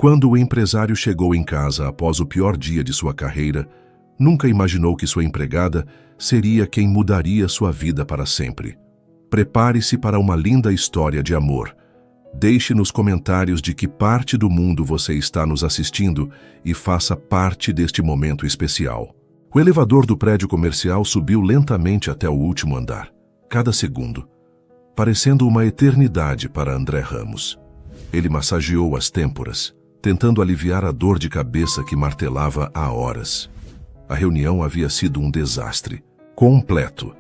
Quando o empresário chegou em casa após o pior dia de sua carreira, nunca imaginou que sua empregada seria quem mudaria sua vida para sempre. Prepare-se para uma linda história de amor. Deixe nos comentários de que parte do mundo você está nos assistindo e faça parte deste momento especial. O elevador do prédio comercial subiu lentamente até o último andar, cada segundo, parecendo uma eternidade para André Ramos. Ele massageou as têmporas, tentando aliviar a dor de cabeça que martelava há horas. A reunião havia sido um desastre completo.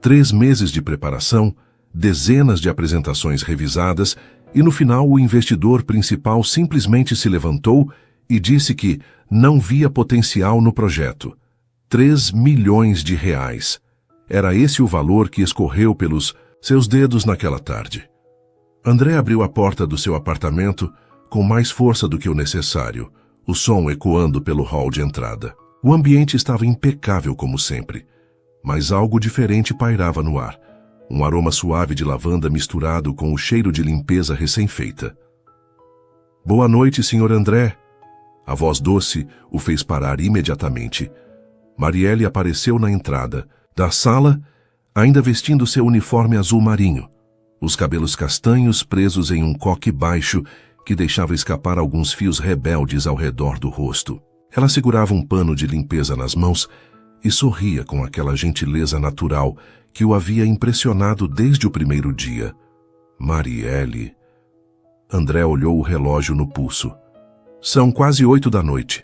3 meses de preparação, dezenas de apresentações revisadas e no final o investidor principal simplesmente se levantou e disse que não via potencial no projeto. 3 milhões de reais. Era esse o valor que escorreu pelos seus dedos naquela tarde. André abriu a porta do seu apartamento com mais força do que o necessário, o som ecoando pelo hall de entrada. O ambiente estava impecável como sempre, mas algo diferente pairava no ar. Um aroma suave de lavanda misturado com o cheiro de limpeza recém-feita. "Boa noite, Sr. André." A voz doce o fez parar imediatamente. Marielle apareceu na entrada da sala, ainda vestindo seu uniforme azul marinho, os cabelos castanhos presos em um coque baixo que deixava escapar alguns fios rebeldes ao redor do rosto. Ela segurava um pano de limpeza nas mãos e sorria com aquela gentileza natural que o havia impressionado desde o primeiro dia. Marielle. André olhou o relógio no pulso. "São quase 8 da noite.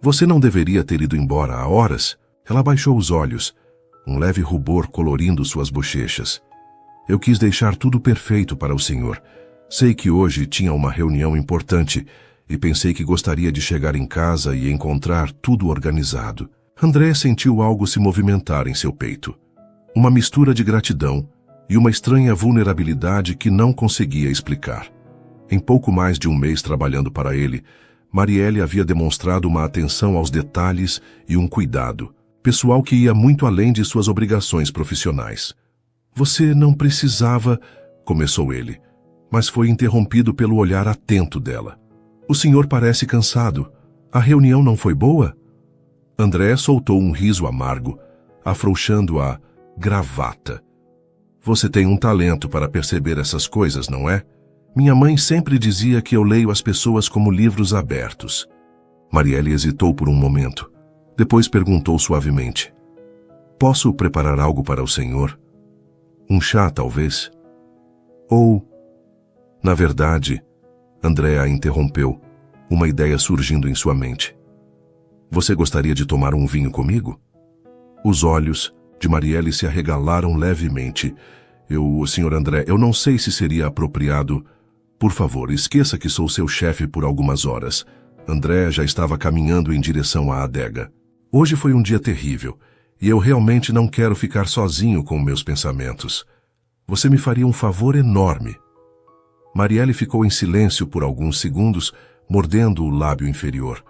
Você não deveria ter ido embora há horas?" Ela baixou os olhos, um leve rubor colorindo suas bochechas. "Eu quis deixar tudo perfeito para o senhor. Sei que hoje tinha uma reunião importante e pensei que gostaria de chegar em casa e encontrar tudo organizado." André sentiu algo se movimentar em seu peito. Uma mistura de gratidão e uma estranha vulnerabilidade que não conseguia explicar. Em pouco mais de um mês trabalhando para ele, Marielle havia demonstrado uma atenção aos detalhes e um cuidado pessoal que ia muito além de suas obrigações profissionais. "Você não precisava..." começou ele, mas foi interrompido pelo olhar atento dela. "O senhor parece cansado. A reunião não foi boa?" André soltou um riso amargo, afrouxando a gravata. "Você tem um talento para perceber essas coisas, não é? Minha mãe sempre dizia que eu leio as pessoas como livros abertos." Marielle hesitou por um momento. Depois perguntou suavemente: "Posso preparar algo para o senhor? Um chá, talvez? Ou..." Na verdade, André a interrompeu, uma ideia surgindo em sua mente. "Você gostaria de tomar um vinho comigo?" Os olhos de Marielle se arregalaram levemente. Sr. André, eu não sei se seria apropriado." "Por favor, esqueça que sou seu chefe por algumas horas." André já estava caminhando em direção à adega. "Hoje foi um dia terrível, e eu realmente não quero ficar sozinho com meus pensamentos. Você me faria um favor enorme." Marielle ficou em silêncio por alguns segundos, mordendo o lábio inferior.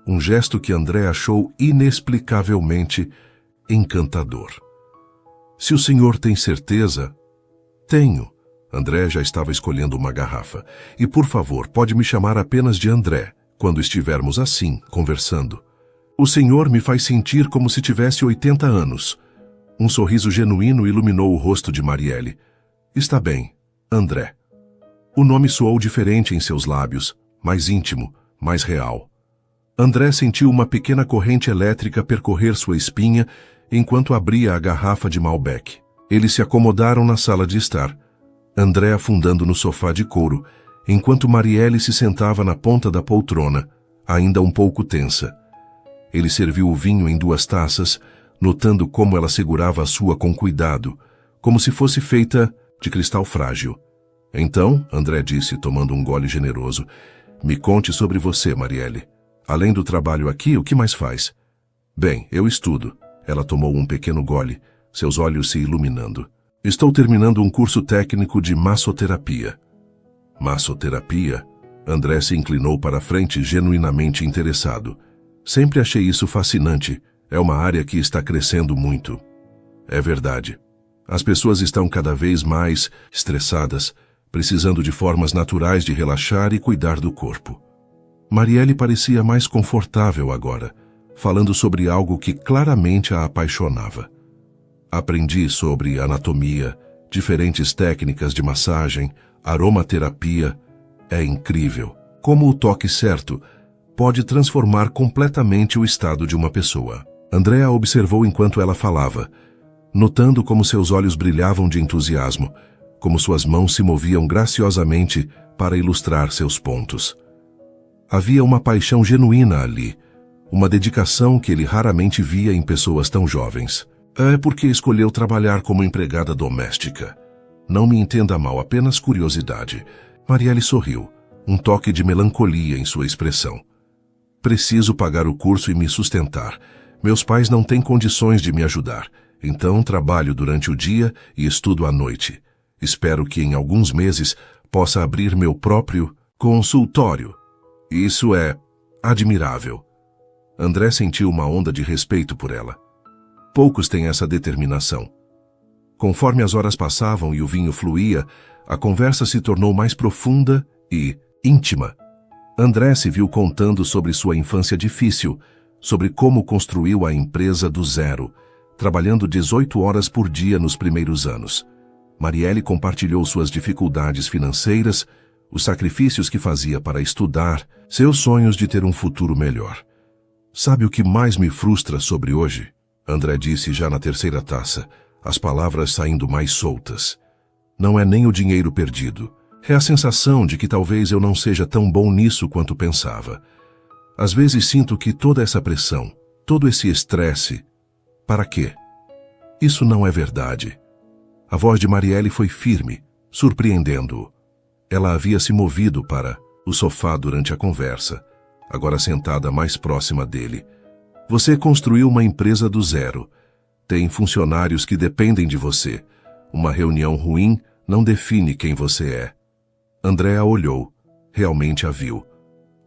Um gesto que André achou inexplicavelmente encantador. "Se o senhor tem certeza..." "Tenho." André já estava escolhendo uma garrafa. "E por favor, pode me chamar apenas de André, quando estivermos assim, conversando. O senhor me faz sentir como se tivesse 80 anos. Um sorriso genuíno iluminou o rosto de Marielle. "Está bem, André." O nome soou diferente em seus lábios, mais íntimo, mais real. André sentiu uma pequena corrente elétrica percorrer sua espinha enquanto abria a garrafa de Malbec. Eles se acomodaram na sala de estar, André afundando no sofá de couro, enquanto Marielle se sentava na ponta da poltrona, ainda um pouco tensa. Ele serviu o vinho em 2 taças, notando como ela segurava a sua com cuidado, como se fosse feita de cristal frágil. "Então," André disse, tomando um gole generoso, "me conte sobre você, Marielle. Além do trabalho aqui, o que mais faz?" "Bem, eu estudo." Ela tomou um pequeno gole, seus olhos se iluminando. "Estou terminando um curso técnico de massoterapia." "Massoterapia?" André se inclinou para a frente, genuinamente interessado. "Sempre achei isso fascinante. É uma área que está crescendo muito." "É verdade. As pessoas estão cada vez mais estressadas, precisando de formas naturais de relaxar e cuidar do corpo." Marielle parecia mais confortável agora, falando sobre algo que claramente a apaixonava. Aprendi sobre anatomia, diferentes técnicas de massagem, aromaterapia. É incrível como o toque certo pode transformar completamente o estado de uma pessoa. Andrea observou enquanto ela falava, notando como seus olhos brilhavam de entusiasmo, como suas mãos se moviam graciosamente para ilustrar seus pontos. Havia uma paixão genuína ali, uma dedicação que ele raramente via em pessoas tão jovens. É porque escolheu trabalhar como empregada doméstica. Não me entenda mal, apenas curiosidade. Marielle sorriu, um toque de melancolia em sua expressão. Preciso pagar o curso e me sustentar. Meus pais não têm condições de me ajudar, então trabalho durante o dia e estudo à noite. Espero que em alguns meses possa abrir meu próprio consultório. Isso é admirável. André sentiu uma onda de respeito por ela. Poucos têm essa determinação. Conforme as horas passavam e o vinho fluía, a conversa se tornou mais profunda e íntima. André se viu contando sobre sua infância difícil, sobre como construiu a empresa do zero, trabalhando 18 horas por dia nos primeiros anos. Marielle compartilhou suas dificuldades financeiras, os sacrifícios que fazia para estudar, seus sonhos de ter um futuro melhor. Sabe o que mais me frustra sobre hoje? André disse já na terceira taça, as palavras saindo mais soltas. Não é nem o dinheiro perdido. É a sensação de que talvez eu não seja tão bom nisso quanto pensava. Às vezes sinto que toda essa pressão, todo esse estresse... Para quê? Isso não é verdade. A voz de Marielle foi firme, surpreendendo-o. Ela havia se movido para o sofá durante a conversa, agora sentada mais próxima dele. Você construiu uma empresa do zero. Tem funcionários que dependem de você. Uma reunião ruim não define quem você é. André a olhou. Realmente a viu.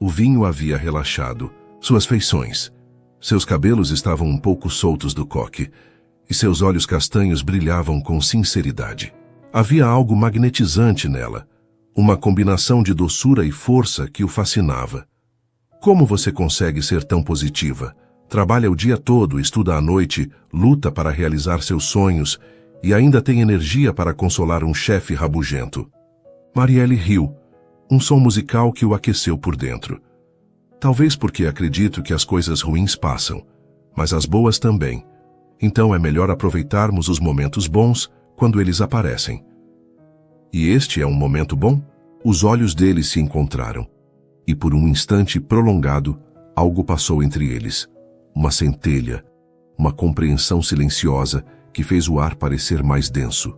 O vinho havia relaxado. Suas feições. Seus cabelos estavam um pouco soltos do coque, e seus olhos castanhos brilhavam com sinceridade. Havia algo magnetizante nela, uma combinação de doçura e força que o fascinava. Como você consegue ser tão positiva? Trabalha o dia todo, estuda à noite, luta para realizar seus sonhos e ainda tem energia para consolar um chefe rabugento. Marielle riu, um som musical que o aqueceu por dentro. Talvez porque acredito que as coisas ruins passam, mas as boas também. Então é melhor aproveitarmos os momentos bons quando eles aparecem. E este é um momento bom? Os olhos deles se encontraram. E por um instante prolongado, algo passou entre eles. Uma centelha, uma compreensão silenciosa que fez o ar parecer mais denso.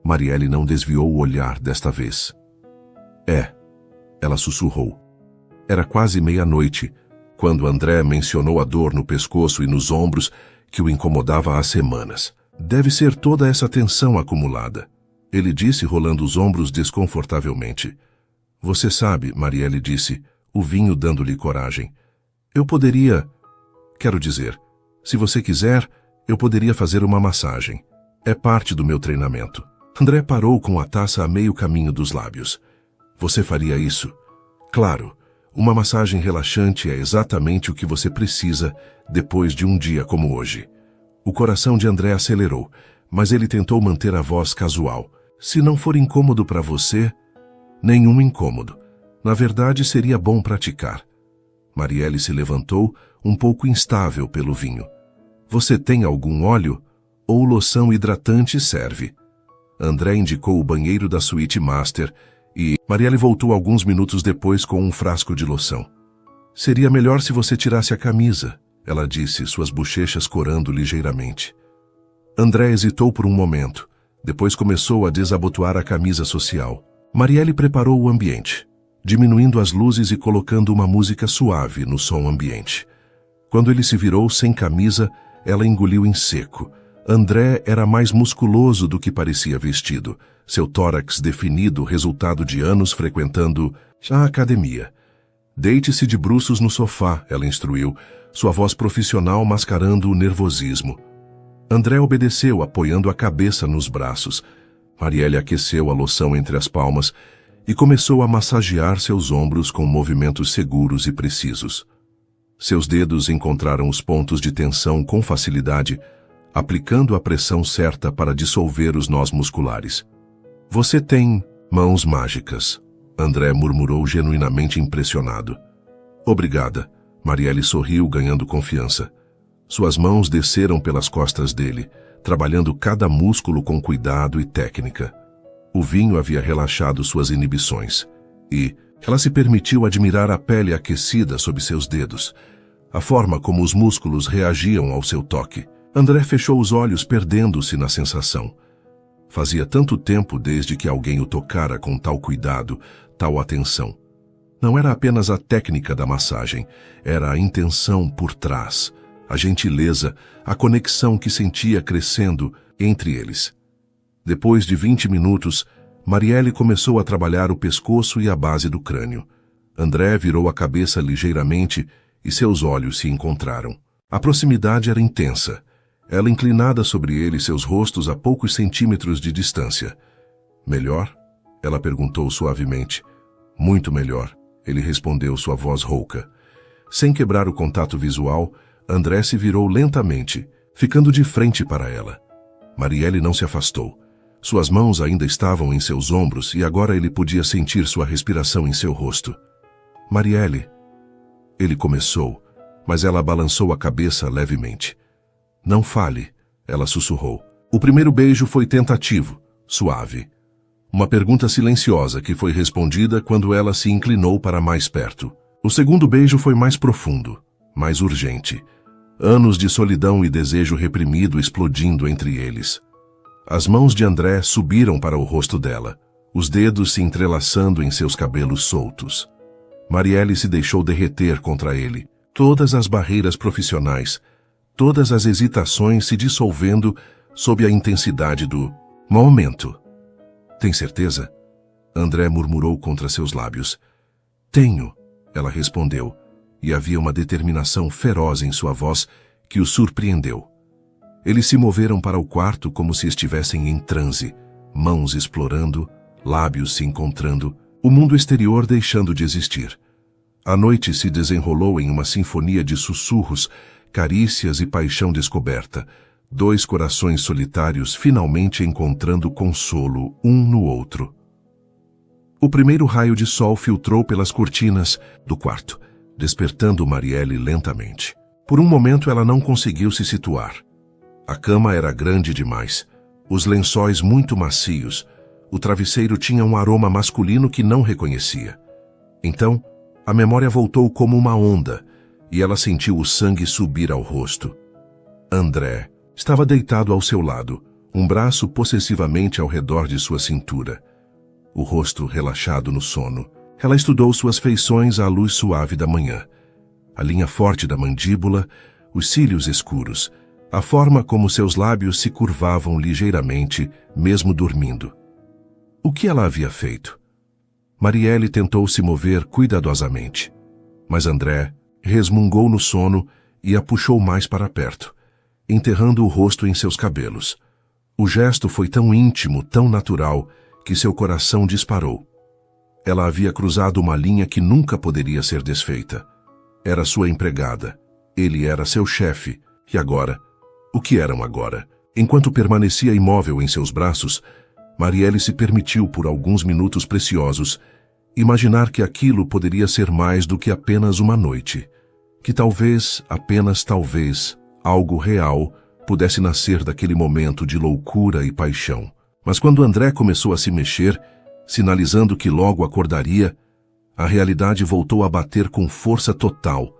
Marielle não desviou o olhar desta vez. Ela sussurrou. Era quase meia-noite, quando André mencionou a dor no pescoço e nos ombros que o incomodava há semanas. Deve ser toda essa tensão acumulada, ele disse rolando os ombros desconfortavelmente. Você sabe, Marielle disse, o vinho dando-lhe coragem. Eu poderia... Quero dizer, se você quiser, eu poderia fazer uma massagem. É parte do meu treinamento. André parou com a taça a meio caminho dos lábios. Você faria isso? Claro, uma massagem relaxante é exatamente o que você precisa depois de um dia como hoje. O coração de André acelerou, mas ele tentou manter a voz casual. Se não for incômodo para você... Nenhum incômodo. Na verdade, seria bom praticar. Marielle se levantou, um pouco instável pelo vinho. Você tem algum óleo? Ou loção hidratante serve? André indicou o banheiro da suíte master e Marielle voltou alguns minutos depois com um frasco de loção. Seria melhor se você tirasse a camisa, ela disse, suas bochechas corando ligeiramente. André hesitou por um momento. Depois começou a desabotoar a camisa social. Marielle preparou o ambiente, diminuindo as luzes e colocando uma música suave no som ambiente. Quando ele se virou sem camisa, ela engoliu em seco. André era mais musculoso do que parecia vestido, seu tórax definido resultado de anos frequentando a academia. Deite-se de bruços no sofá, ela instruiu, sua voz profissional mascarando o nervosismo. André obedeceu, apoiando a cabeça nos braços. Marielle aqueceu a loção entre as palmas e começou a massagear seus ombros com movimentos seguros e precisos. Seus dedos encontraram os pontos de tensão com facilidade, aplicando a pressão certa para dissolver os nós musculares. Você tem mãos mágicas, André murmurou genuinamente impressionado. Obrigada, Marielle sorriu ganhando confiança. Suas mãos desceram pelas costas dele, trabalhando cada músculo com cuidado e técnica. O vinho havia relaxado suas inibições, e ela se permitiu admirar a pele aquecida sob seus dedos, a forma como os músculos reagiam ao seu toque. André fechou os olhos, perdendo-se na sensação. Fazia tanto tempo desde que alguém o tocara com tal cuidado, tal atenção. Não era apenas a técnica da massagem, era a intenção por trás, a gentileza, a conexão que sentia crescendo entre eles. Depois de 20 minutos, Marielle começou a trabalhar o pescoço e a base do crânio. André virou a cabeça ligeiramente e seus olhos se encontraram. A proximidade era intensa. Ela inclinada sobre ele, seus rostos a poucos centímetros de distância. Melhor? Ela perguntou suavemente. Muito melhor, ele respondeu, sua voz rouca. Sem quebrar o contato visual, André se virou lentamente, ficando de frente para ela. Marielle não se afastou. Suas mãos ainda estavam em seus ombros e agora ele podia sentir sua respiração em seu rosto. Marielle. Ele começou, mas ela balançou a cabeça levemente. Não fale, ela sussurrou. O primeiro beijo foi tentativo, suave. Uma pergunta silenciosa que foi respondida quando ela se inclinou para mais perto. O segundo beijo foi mais profundo, mais urgente. Anos de solidão e desejo reprimido explodindo entre eles. As mãos de André subiram para o rosto dela, os dedos se entrelaçando em seus cabelos soltos. Marielle se deixou derreter contra ele, todas as barreiras profissionais, todas as hesitações se dissolvendo sob a intensidade do momento. Tem certeza? André murmurou contra seus lábios. Tenho, ela respondeu, e havia uma determinação feroz em sua voz que o surpreendeu. Eles se moveram para o quarto como se estivessem em transe, mãos explorando, lábios se encontrando, o mundo exterior deixando de existir. A noite se desenrolou em uma sinfonia de sussurros, carícias e paixão descoberta, dois corações solitários finalmente encontrando consolo um no outro. O primeiro raio de sol filtrou pelas cortinas do quarto, despertando Marielle lentamente. Por um momento ela não conseguiu se situar. A cama era grande demais, os lençóis muito macios, o travesseiro tinha um aroma masculino que não reconhecia. Então, a memória voltou como uma onda, e ela sentiu o sangue subir ao rosto. André estava deitado ao seu lado, um braço possessivamente ao redor de sua cintura. O rosto relaxado no sono. Ela estudou suas feições à luz suave da manhã. A linha forte da mandíbula, os cílios escuros, a forma como seus lábios se curvavam ligeiramente, mesmo dormindo. O que ela havia feito? Marielle tentou se mover cuidadosamente, mas André resmungou no sono e a puxou mais para perto, enterrando o rosto em seus cabelos. O gesto foi tão íntimo, tão natural, que seu coração disparou. Ela havia cruzado uma linha que nunca poderia ser desfeita. Era sua empregada, ele era seu chefe, e agora? O que eram agora? Enquanto permanecia imóvel em seus braços, Marielle se permitiu por alguns minutos preciosos imaginar que aquilo poderia ser mais do que apenas uma noite, que talvez, apenas talvez, algo real pudesse nascer daquele momento de loucura e paixão. Mas quando André começou a se mexer, sinalizando que logo acordaria, a realidade voltou a bater com força total.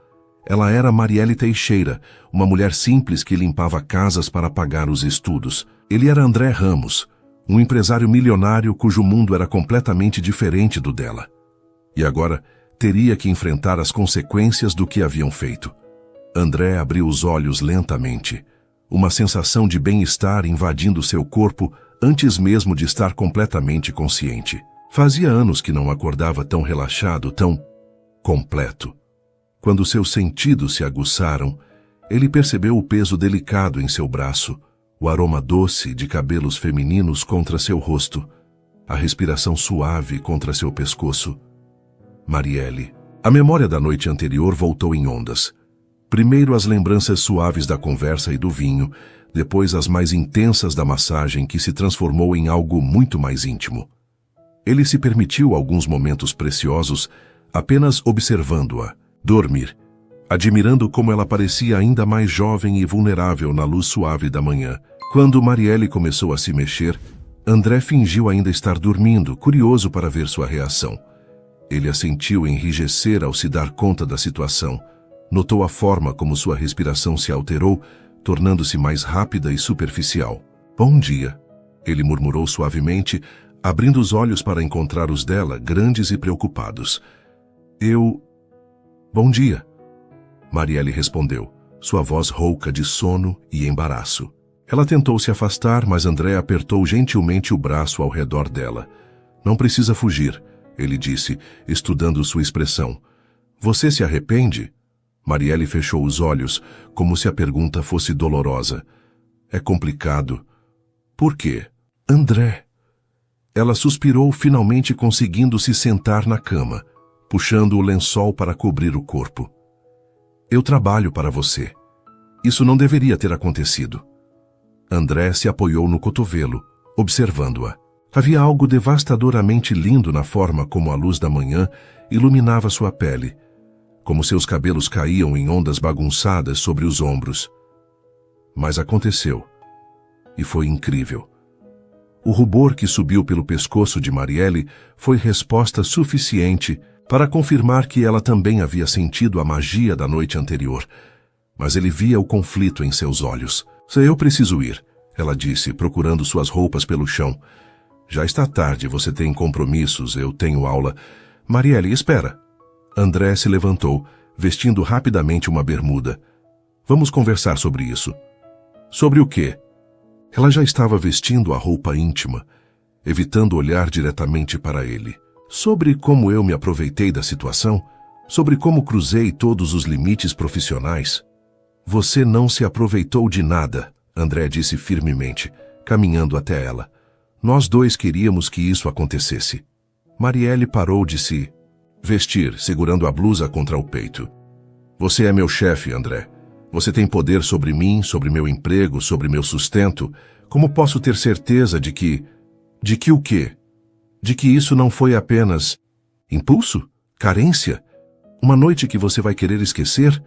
Ela era Marielle Teixeira, uma mulher simples que limpava casas para pagar os estudos. Ele era André Ramos, um empresário milionário cujo mundo era completamente diferente do dela. E agora teria que enfrentar as consequências do que haviam feito. André abriu os olhos lentamente, uma sensação de bem-estar invadindo seu corpo antes mesmo de estar completamente consciente. Fazia anos que não acordava tão relaxado, tão completo. Quando seus sentidos se aguçaram, ele percebeu o peso delicado em seu braço, o aroma doce de cabelos femininos contra seu rosto. a respiração suave contra seu pescoço. Marielle. A memória da noite anterior voltou em ondas. Primeiro as lembranças suaves da conversa e do vinho, depois as mais intensas da massagem que se transformou em algo muito mais íntimo. Ele se permitiu alguns momentos preciosos apenas observando-a dormir, admirando como ela parecia ainda mais jovem e vulnerável na luz suave da manhã. Quando Marielle começou a se mexer, André fingiu ainda estar dormindo, curioso para ver sua reação. Ele a sentiu enrijecer ao se dar conta da situação. Notou a forma como sua respiração se alterou, tornando-se mais rápida e superficial. Bom dia, ele murmurou suavemente, abrindo os olhos para encontrar os dela, grandes e preocupados. Bom dia, Marielle respondeu, sua voz rouca de sono e embaraço. Ela tentou se afastar, mas André apertou gentilmente o braço ao redor dela. Não precisa fugir, ele disse, estudando sua expressão. Você se arrepende? Marielle fechou os olhos, como se a pergunta fosse dolorosa. É complicado. Por quê? André. Ela suspirou, finalmente conseguindo se sentar na cama, puxando o lençol para cobrir o corpo. Eu trabalho para você. Isso não deveria ter acontecido. André se apoiou no cotovelo, observando-a. Havia algo devastadoramente lindo na forma como a luz da manhã iluminava sua pele, como seus cabelos caíam em ondas bagunçadas sobre os ombros. Mas aconteceu. E foi incrível. O rubor que subiu pelo pescoço de Marielle foi resposta suficiente para confirmar que ela também havia sentido a magia da noite anterior. Mas ele via o conflito em seus olhos. Eu preciso ir, ela disse, procurando suas roupas pelo chão. Já está tarde, você tem compromissos, eu tenho aula. Marielle, espera. André se levantou, vestindo rapidamente uma bermuda. Vamos conversar sobre isso. Sobre o quê? Ela já estava vestindo a roupa íntima, evitando olhar diretamente para ele. Sobre como eu me aproveitei da situação, sobre como cruzei todos os limites profissionais. Você não se aproveitou de nada, André disse firmemente, caminhando até ela. Nós dois queríamos que isso acontecesse. Marielle parou de se vestir, segurando a blusa contra o peito. Você é meu chefe, André. Você tem poder sobre mim, sobre meu emprego, sobre meu sustento. Como posso ter certeza de que... De que o quê? De que isso não foi apenas... impulso? Carência? Uma noite que você vai querer esquecer?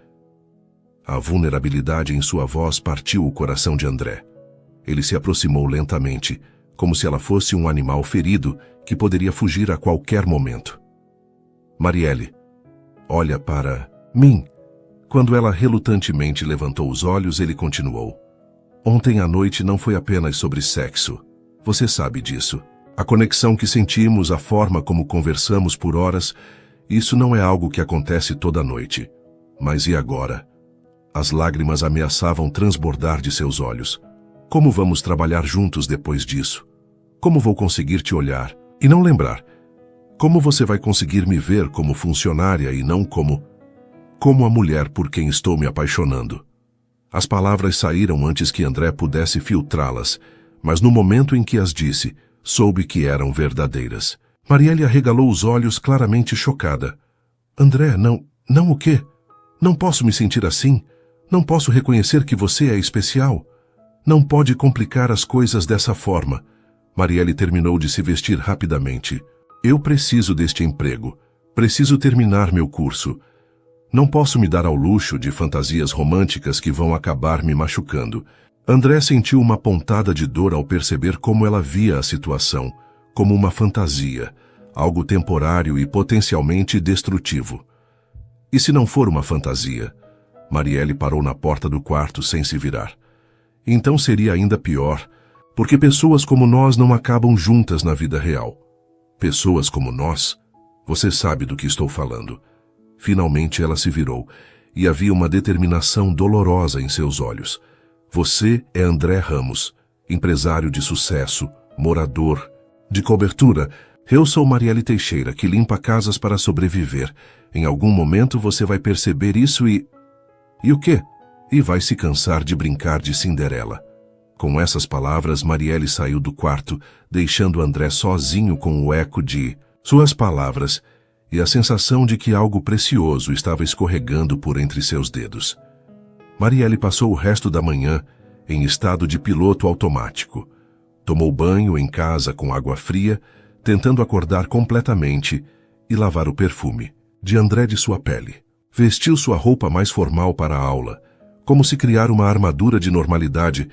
A vulnerabilidade em sua voz partiu o coração de André. Ele se aproximou lentamente, como se ela fosse um animal ferido que poderia fugir a qualquer momento. Marielle, olha para mim. Quando ela relutantemente levantou os olhos, ele continuou. Ontem à noite não foi apenas sobre sexo. Você sabe disso. A conexão que sentimos, a forma como conversamos por horas, isso não é algo que acontece toda noite. Mas e agora? As lágrimas ameaçavam transbordar de seus olhos. Como vamos trabalhar juntos depois disso? Como vou conseguir te olhar e não lembrar? Como você vai conseguir me ver como funcionária e não como a mulher por quem estou me apaixonando? As palavras saíram antes que André pudesse filtrá-las, mas no momento em que as disse, soube que eram verdadeiras. Marielle arregalou os olhos, claramente chocada. André, não o quê? Não posso me sentir assim. Não posso reconhecer que você é especial. Não pode complicar as coisas dessa forma. Marielle terminou de se vestir rapidamente. Eu preciso deste emprego. Preciso terminar meu curso. Não posso me dar ao luxo de fantasias românticas que vão acabar me machucando. André sentiu uma pontada de dor ao perceber como ela via a situação, como uma fantasia, algo temporário e potencialmente destrutivo. E se não for uma fantasia? Marielle parou na porta do quarto sem se virar. Então seria ainda pior, porque pessoas como nós não acabam juntas na vida real. Pessoas como nós, você sabe do que estou falando. Finalmente ela se virou, e havia uma determinação dolorosa em seus olhos. Você é André Ramos, empresário de sucesso, morador, de cobertura. Eu sou Marielle Teixeira, que limpa casas para sobreviver. Em algum momento você vai perceber isso e... E o quê? E vai se cansar de brincar de Cinderela. Com essas palavras, Marielle saiu do quarto, deixando André sozinho com o eco de suas palavras e a sensação de que algo precioso estava escorregando por entre seus dedos. Marielle passou o resto da manhã em estado de piloto automático. Tomou banho em casa com água fria, tentando acordar completamente e lavar o perfume de André de sua pele. Vestiu sua roupa mais formal para a aula, como se criar uma armadura de normalidade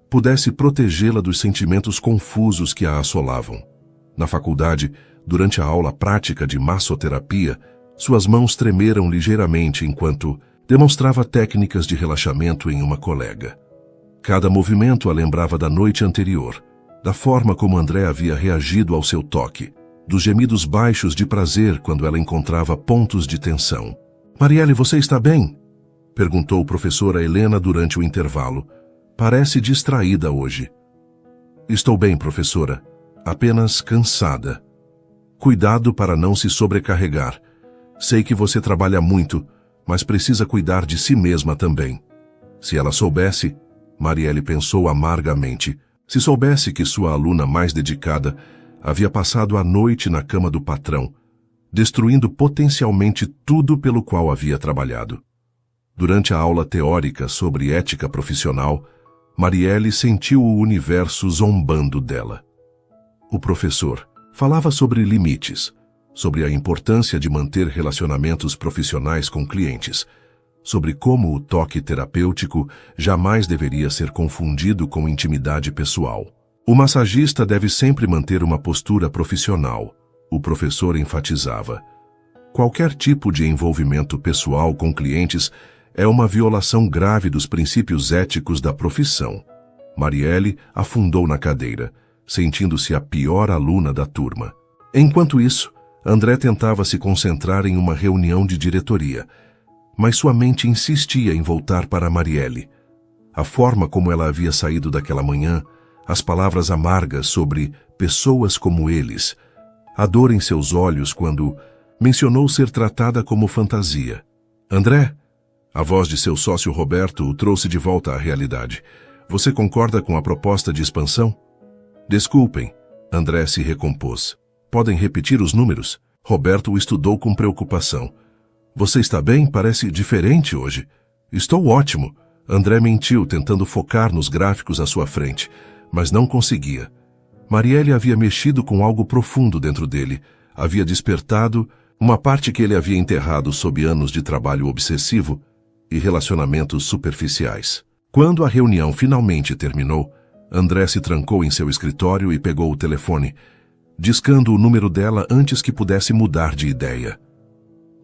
pudesse protegê-la dos sentimentos confusos que a assolavam. Na faculdade, durante a aula prática de massoterapia, suas mãos tremeram ligeiramente enquanto demonstrava técnicas de relaxamento em uma colega. Cada movimento a lembrava da noite anterior, da forma como André havia reagido ao seu toque, dos gemidos baixos de prazer quando ela encontrava pontos de tensão. "Marielle, você está bem?" perguntou professora Helena durante o intervalo. "Parece distraída hoje." "Estou bem, professora. Apenas cansada." "Cuidado para não se sobrecarregar. Sei que você trabalha muito, mas precisa cuidar de si mesma também." Se ela soubesse, Marielle pensou amargamente, se soubesse que sua aluna mais dedicada havia passado a noite na cama do patrão, destruindo potencialmente tudo pelo qual havia trabalhado. Durante a aula teórica sobre ética profissional, Marielle sentiu o universo zombando dela. O professor falava sobre limites, sobre a importância de manter relacionamentos profissionais com clientes, sobre como o toque terapêutico jamais deveria ser confundido com intimidade pessoal. O massagista deve sempre manter uma postura profissional, o professor enfatizava. Qualquer tipo de envolvimento pessoal com clientes é uma violação grave dos princípios éticos da profissão. Marielle afundou na cadeira, sentindo-se a pior aluna da turma. Enquanto isso, André tentava se concentrar em uma reunião de diretoria, mas sua mente insistia em voltar para Marielle. A forma como ela havia saído daquela manhã, as palavras amargas sobre pessoas como eles, a dor em seus olhos quando mencionou ser tratada como fantasia. "André?" A voz de seu sócio Roberto o trouxe de volta à realidade. "Você concorda com a proposta de expansão?" "Desculpem." André se recompôs. "Podem repetir os números?" Roberto o estudou com preocupação. "Você está bem? Parece diferente hoje." "Estou ótimo." André mentiu, tentando focar nos gráficos à sua frente, mas não conseguia. Marielle havia mexido com algo profundo dentro dele, havia despertado uma parte que ele havia enterrado sob anos de trabalho obsessivo e relacionamentos superficiais. Quando a reunião finalmente terminou, André se trancou em seu escritório e pegou o telefone, discando o número dela antes que pudesse mudar de ideia.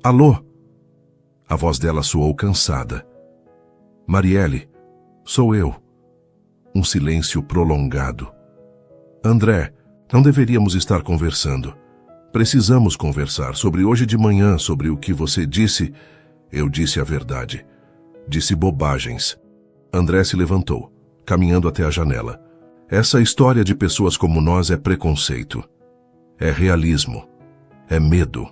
"Alô?" A voz dela soou cansada. "Marielle, sou eu." Um silêncio prolongado. "André, não deveríamos estar conversando. Precisamos conversar sobre hoje de manhã, sobre o que você disse." "Eu disse a verdade. Disse bobagens." André se levantou, caminhando até a janela. "Essa história de pessoas como nós é preconceito. É realismo. É medo."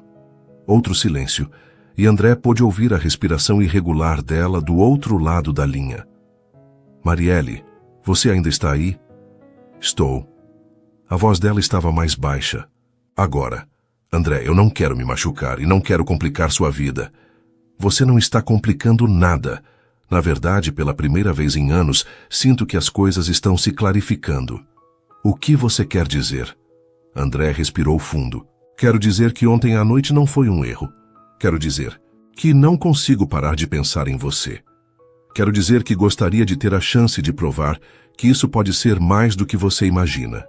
Outro silêncio, e André pôde ouvir a respiração irregular dela do outro lado da linha. "Marielle, você ainda está aí?" "Estou." A voz dela estava mais baixa. "Agora, André, eu não quero me machucar e não quero complicar sua vida. Você não está complicando nada. Na verdade, pela primeira vez em anos, sinto que as coisas estão se clarificando." "O que você quer dizer?" André respirou fundo. "Quero dizer que ontem à noite não foi um erro. Quero dizer que não consigo parar de pensar em você. Quero dizer que gostaria de ter a chance de provar que isso pode ser mais do que você imagina.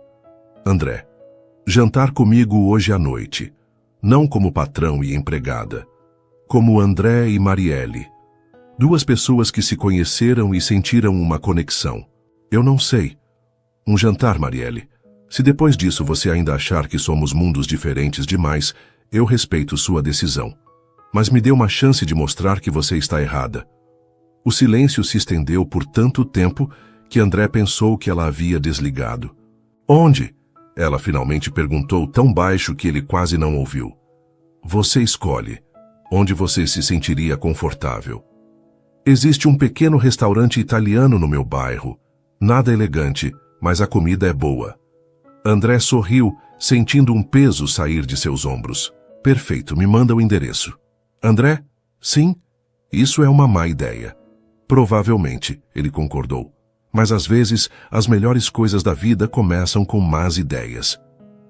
André, jantar comigo hoje à noite, não como patrão e empregada, como André e Marielle. Duas pessoas que se conheceram e sentiram uma conexão. Eu não sei. Um jantar, Marielle. Se depois disso você ainda achar que somos mundos diferentes demais, eu respeito sua decisão. Mas me dê uma chance de mostrar que você está errada." O silêncio se estendeu por tanto tempo que André pensou que ela havia desligado. "Onde?" Ela finalmente perguntou tão baixo que ele quase não ouviu. "Você escolhe. Onde você se sentiria confortável." "Existe um pequeno restaurante italiano no meu bairro." Nada elegante, mas a comida é boa. André sorriu, sentindo um peso sair de seus ombros. Perfeito, me manda o endereço. André? Sim? Isso é uma má ideia. Provavelmente, ele concordou. Mas às vezes, as melhores coisas da vida começam com más ideias.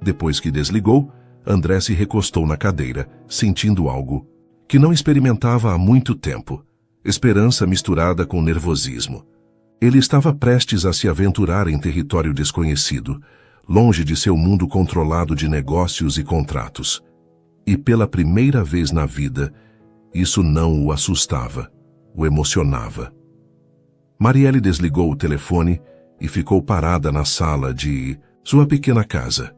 Depois que desligou, André se recostou na cadeira, sentindo algo que não experimentava há muito tempo. Esperança misturada com nervosismo. Ele estava prestes a se aventurar em território desconhecido, longe de seu mundo controlado de negócios e contratos. E pela primeira vez na vida, isso não o assustava, o emocionava. Marielle desligou o telefone e ficou parada na sala de sua pequena casa,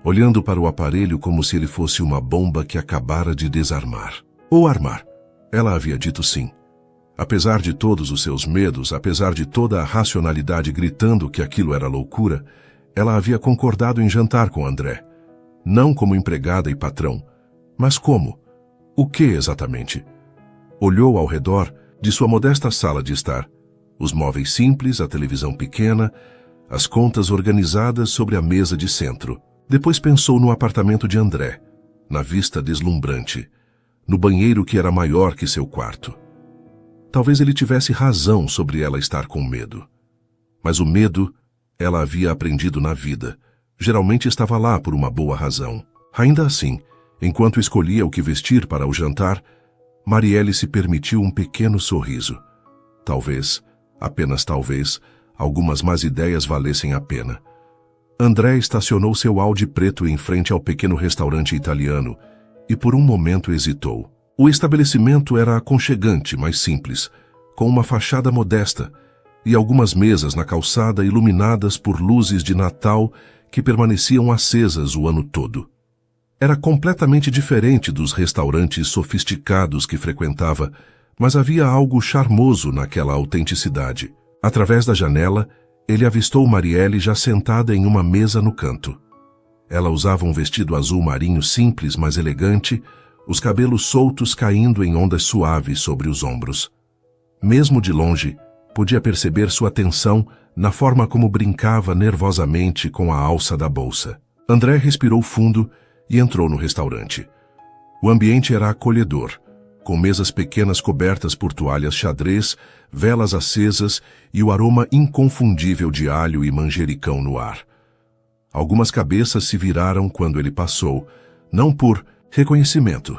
olhando para o aparelho como se ele fosse uma bomba que acabara de desarmar. Ou armar. Ela havia dito sim. Apesar de todos os seus medos, apesar de toda a racionalidade gritando que aquilo era loucura, ela havia concordado em jantar com André. Não como empregada e patrão, mas como? O que exatamente? Olhou ao redor de sua modesta sala de estar. Os móveis simples, a televisão pequena, as contas organizadas sobre a mesa de centro. Depois pensou no apartamento de André, na vista deslumbrante, no banheiro que era maior que seu quarto. Talvez ele tivesse razão sobre ela estar com medo. Mas o medo, ela havia aprendido na vida, geralmente estava lá por uma boa razão. Ainda assim, enquanto escolhia o que vestir para o jantar, Marielle se permitiu um pequeno sorriso. Talvez, apenas talvez, algumas más ideias valessem a pena. André estacionou seu Audi preto em frente ao pequeno restaurante italiano e por um momento hesitou. O estabelecimento era aconchegante, mas simples, com uma fachada modesta e algumas mesas na calçada iluminadas por luzes de Natal que permaneciam acesas o ano todo. Era completamente diferente dos restaurantes sofisticados que frequentava, mas havia algo charmoso naquela autenticidade. Através da janela, ele avistou Marielle já sentada em uma mesa no canto. Ela usava um vestido azul marinho simples, mas elegante, os cabelos soltos caindo em ondas suaves sobre os ombros. Mesmo de longe, podia perceber sua tensão na forma como brincava nervosamente com a alça da bolsa. André respirou fundo e entrou no restaurante. O ambiente era acolhedor, com mesas pequenas cobertas por toalhas xadrez, velas acesas e o aroma inconfundível de alho e manjericão no ar. Algumas cabeças se viraram quando ele passou, não por reconhecimento,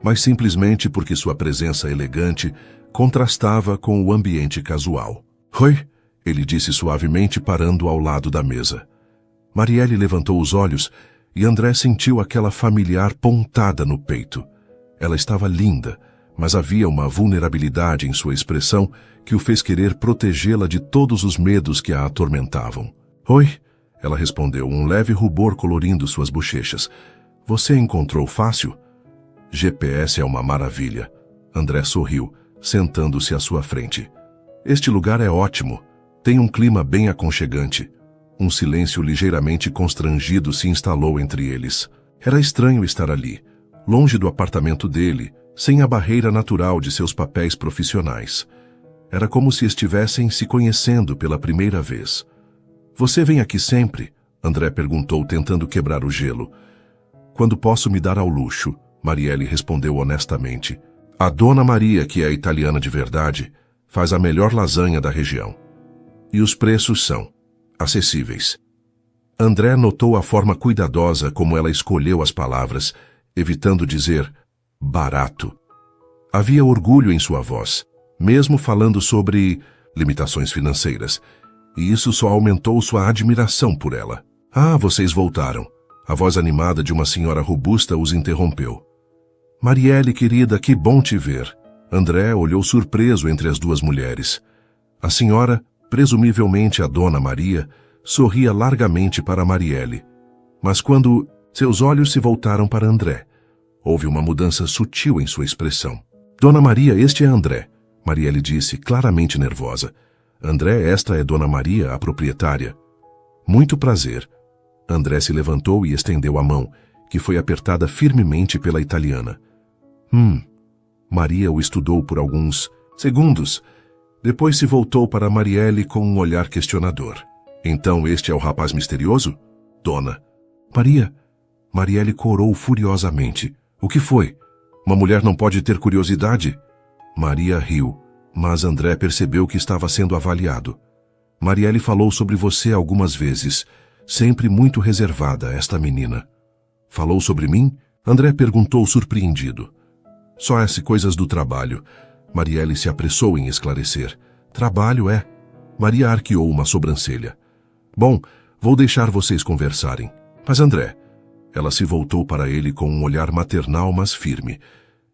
mas simplesmente porque sua presença elegante contrastava com o ambiente casual. Oi, ele disse suavemente parando ao lado da mesa. Marielle levantou os olhos e André sentiu aquela familiar pontada no peito. Ela estava linda, mas havia uma vulnerabilidade em sua expressão que o fez querer protegê-la de todos os medos que a atormentavam. Oi, ela respondeu, um leve rubor colorindo suas bochechas. Você encontrou fácil? GPS é uma maravilha. André sorriu, sentando-se à sua frente. Este lugar é ótimo. Tem um clima bem aconchegante. Um silêncio ligeiramente constrangido se instalou entre eles. Era estranho estar ali, longe do apartamento dele, sem a barreira natural de seus papéis profissionais. Era como se estivessem se conhecendo pela primeira vez. Você vem aqui sempre? André perguntou, tentando quebrar o gelo. Quando posso me dar ao luxo, Marielle respondeu honestamente. A Dona Maria, que é italiana de verdade, faz a melhor lasanha da região. E os preços são acessíveis. André notou a forma cuidadosa como ela escolheu as palavras, evitando dizer barato. Havia orgulho em sua voz, mesmo falando sobre limitações financeiras, e isso só aumentou sua admiração por ela. Ah, vocês voltaram. A voz animada de uma senhora robusta os interrompeu. Marielle, querida, que bom te ver. André olhou surpreso entre as duas mulheres. A senhora, presumivelmente a Dona Maria, sorria largamente para Marielle. Mas quando seus olhos se voltaram para André, houve uma mudança sutil em sua expressão. Dona Maria, este é André, Marielle disse, claramente nervosa. André, esta é Dona Maria, a proprietária. Muito prazer. André se levantou e estendeu a mão, que foi apertada firmemente pela italiana. Maria o estudou por alguns segundos. Depois se voltou para Marielle com um olhar questionador. Então este é o rapaz misterioso? Dona. Maria. Marielle corou furiosamente. O que foi? Uma mulher não pode ter curiosidade? Maria riu, mas André percebeu que estava sendo avaliado. Marielle falou sobre você algumas vezes, sempre muito reservada, esta menina. Falou sobre mim? André perguntou surpreendido. Só essas coisas do trabalho. Marielle se apressou em esclarecer. Trabalho é? Maria arqueou uma sobrancelha. Bom, vou deixar vocês conversarem. Mas André... Ela se voltou para ele com um olhar maternal, mas firme.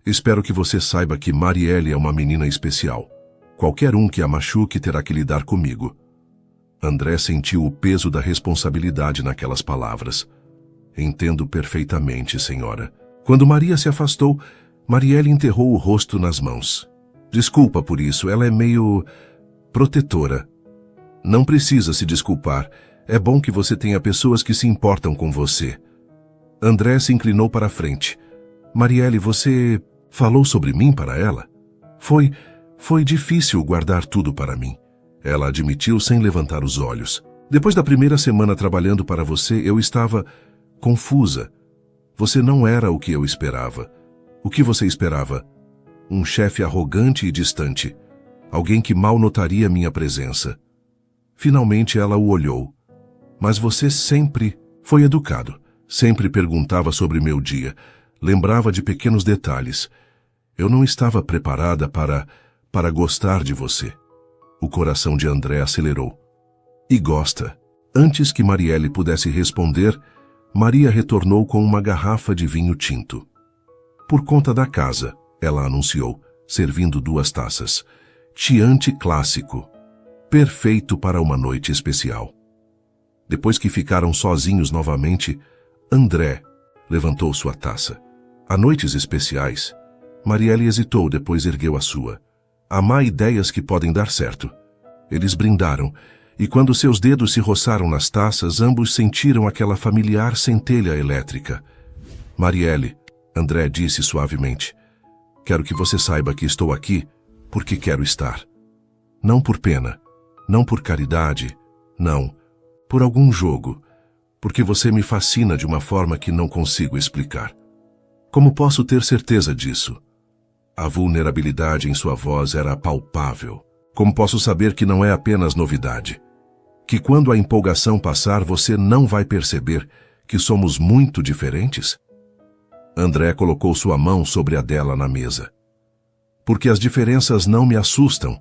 Espero que você saiba que Marielle é uma menina especial. Qualquer um que a machuque terá que lidar comigo. André sentiu o peso da responsabilidade naquelas palavras. Entendo perfeitamente, senhora. Quando Maria se afastou, Marielle enterrou o rosto nas mãos. Desculpa por isso, ela é meio... protetora. Não precisa se desculpar. É bom que você tenha pessoas que se importam com você. André se inclinou para a frente. Marielle, você falou sobre mim para ela? Foi difícil guardar tudo para mim. Ela admitiu sem levantar os olhos. Depois da primeira semana trabalhando para você, eu estava confusa. Você não era o que eu esperava. O que você esperava? Um chefe arrogante e distante. Alguém que mal notaria minha presença. Finalmente ela o olhou. Mas você sempre foi educado. Sempre perguntava sobre meu dia. Lembrava de pequenos detalhes. Eu não estava preparada para gostar de você. O coração de André acelerou. E gosta. Antes que Marielle pudesse responder, Maria retornou com uma garrafa de vinho tinto. Por conta da casa, ela anunciou, servindo 2 taças. Chianti clássico. Perfeito para uma noite especial. Depois que ficaram sozinhos novamente, André levantou sua taça. Há noites especiais. Marielle hesitou, depois ergueu a sua. Há má ideias que podem dar certo. Eles brindaram, e quando seus dedos se roçaram nas taças, ambos sentiram aquela familiar centelha elétrica. Marielle, André disse suavemente, quero que você saiba que estou aqui porque quero estar. Não por pena, não por caridade, não, por algum jogo, porque você me fascina de uma forma que não consigo explicar. Como posso ter certeza disso? A vulnerabilidade em sua voz era palpável. Como posso saber que não é apenas novidade? Que quando a empolgação passar, você não vai perceber que somos muito diferentes? André colocou sua mão sobre a dela na mesa. Porque as diferenças não me assustam.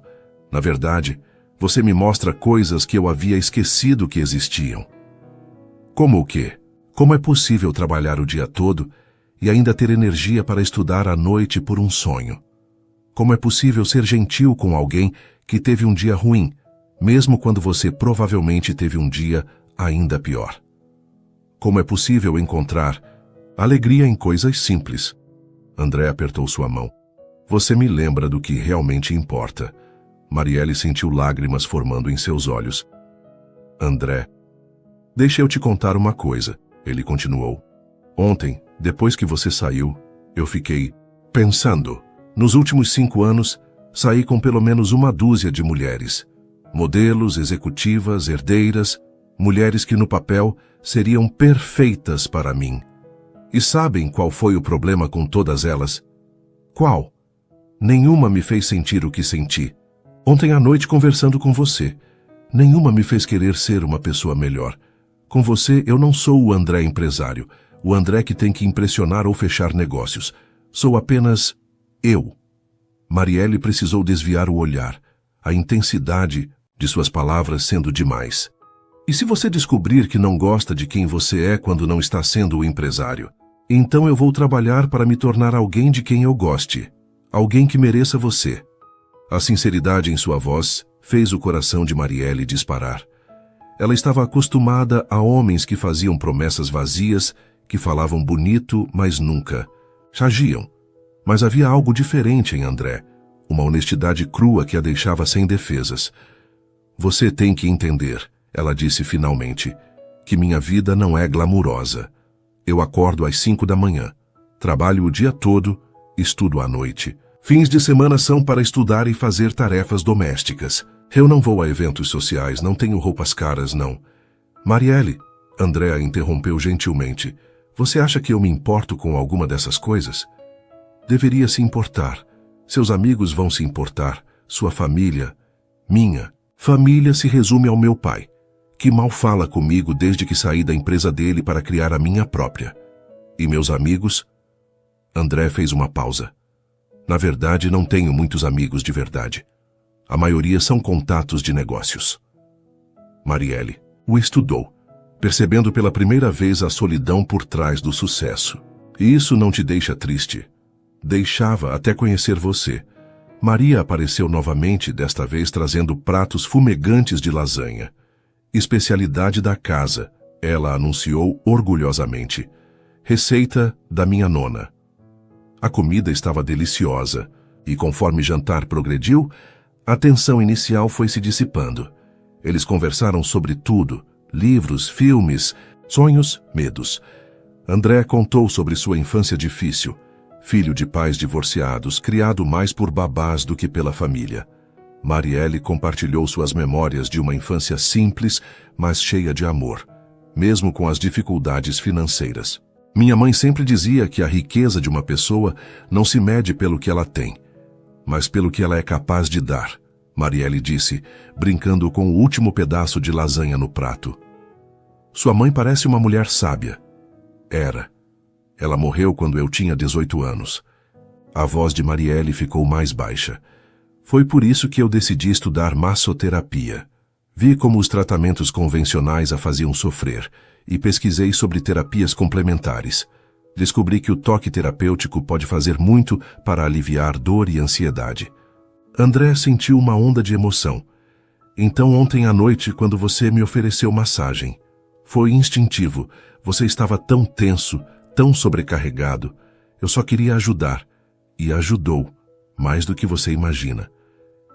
Na verdade, você me mostra coisas que eu havia esquecido que existiam. Como o quê? Como é possível trabalhar o dia todo e ainda ter energia para estudar à noite por um sonho? Como é possível ser gentil com alguém que teve um dia ruim, mesmo quando você provavelmente teve um dia ainda pior? Como é possível encontrar alegria em coisas simples? André apertou sua mão. Você me lembra do que realmente importa. Marielle sentiu lágrimas formando em seus olhos. André, deixa eu te contar uma coisa, ele continuou. Ontem, depois que você saiu, eu fiquei pensando. Nos últimos 5 anos, saí com pelo menos 1 dúzia de mulheres. Modelos, executivas, herdeiras, mulheres que no papel seriam perfeitas para mim. E sabem qual foi o problema com todas elas? Qual? Nenhuma me fez sentir o que senti. Ontem à noite conversando com você, nenhuma me fez querer ser uma pessoa melhor. Com você, eu não sou o André empresário, o André que tem que impressionar ou fechar negócios. Sou apenas eu. Marielle precisou desviar o olhar, a intensidade de suas palavras sendo demais. E se você descobrir que não gosta de quem você é quando não está sendo o empresário? Então eu vou trabalhar para me tornar alguém de quem eu goste, alguém que mereça você. A sinceridade em sua voz fez o coração de Marielle disparar. Ela estava acostumada a homens que faziam promessas vazias, que falavam bonito, mas nunca agiam. Mas havia algo diferente em André, uma honestidade crua que a deixava sem defesas. Você tem que entender, ela disse finalmente, que minha vida não é glamurosa. Eu acordo às 5 da manhã, trabalho o dia todo, estudo à noite, Fins de semana são para estudar e fazer tarefas domésticas. Eu não vou a eventos sociais, não tenho roupas caras, não. Marielle, André a interrompeu gentilmente. Você acha que eu me importo com alguma dessas coisas? Deveria se importar. Seus amigos vão se importar. Sua família. Minha família se resume ao meu pai, que mal fala comigo desde que saí da empresa dele para criar a minha própria. E meus amigos? André fez uma pausa. Na verdade, não tenho muitos amigos de verdade. A maioria são contatos de negócios. Marielle o estudou, percebendo pela primeira vez a solidão por trás do sucesso. E isso não te deixa triste? Deixava até conhecer você. Maria apareceu novamente, desta vez trazendo pratos fumegantes de lasanha. Especialidade da casa, ela anunciou orgulhosamente. Receita da minha nona. A comida estava deliciosa, e conforme jantar progrediu, a tensão inicial foi se dissipando. Eles conversaram sobre tudo, livros, filmes, sonhos, medos. André contou sobre sua infância difícil, filho de pais divorciados, criado mais por babás do que pela família. Marielle compartilhou suas memórias de uma infância simples, mas cheia de amor, mesmo com as dificuldades financeiras. Minha mãe sempre dizia que a riqueza de uma pessoa não se mede pelo que ela tem, mas pelo que ela é capaz de dar, Marielle disse, brincando com o último pedaço de lasanha no prato. Sua mãe parece uma mulher sábia. Era. Ela morreu quando eu tinha 18 anos. A voz de Marielle ficou mais baixa. Foi por isso que eu decidi estudar massoterapia. Vi como os tratamentos convencionais a faziam sofrer e pesquisei sobre terapias complementares. Descobri que o toque terapêutico pode fazer muito para aliviar dor e ansiedade. André sentiu uma onda de emoção. Então ontem à noite, quando você me ofereceu massagem, foi instintivo. Você estava tão tenso, tão sobrecarregado. Eu só queria ajudar. E ajudou, mais do que você imagina.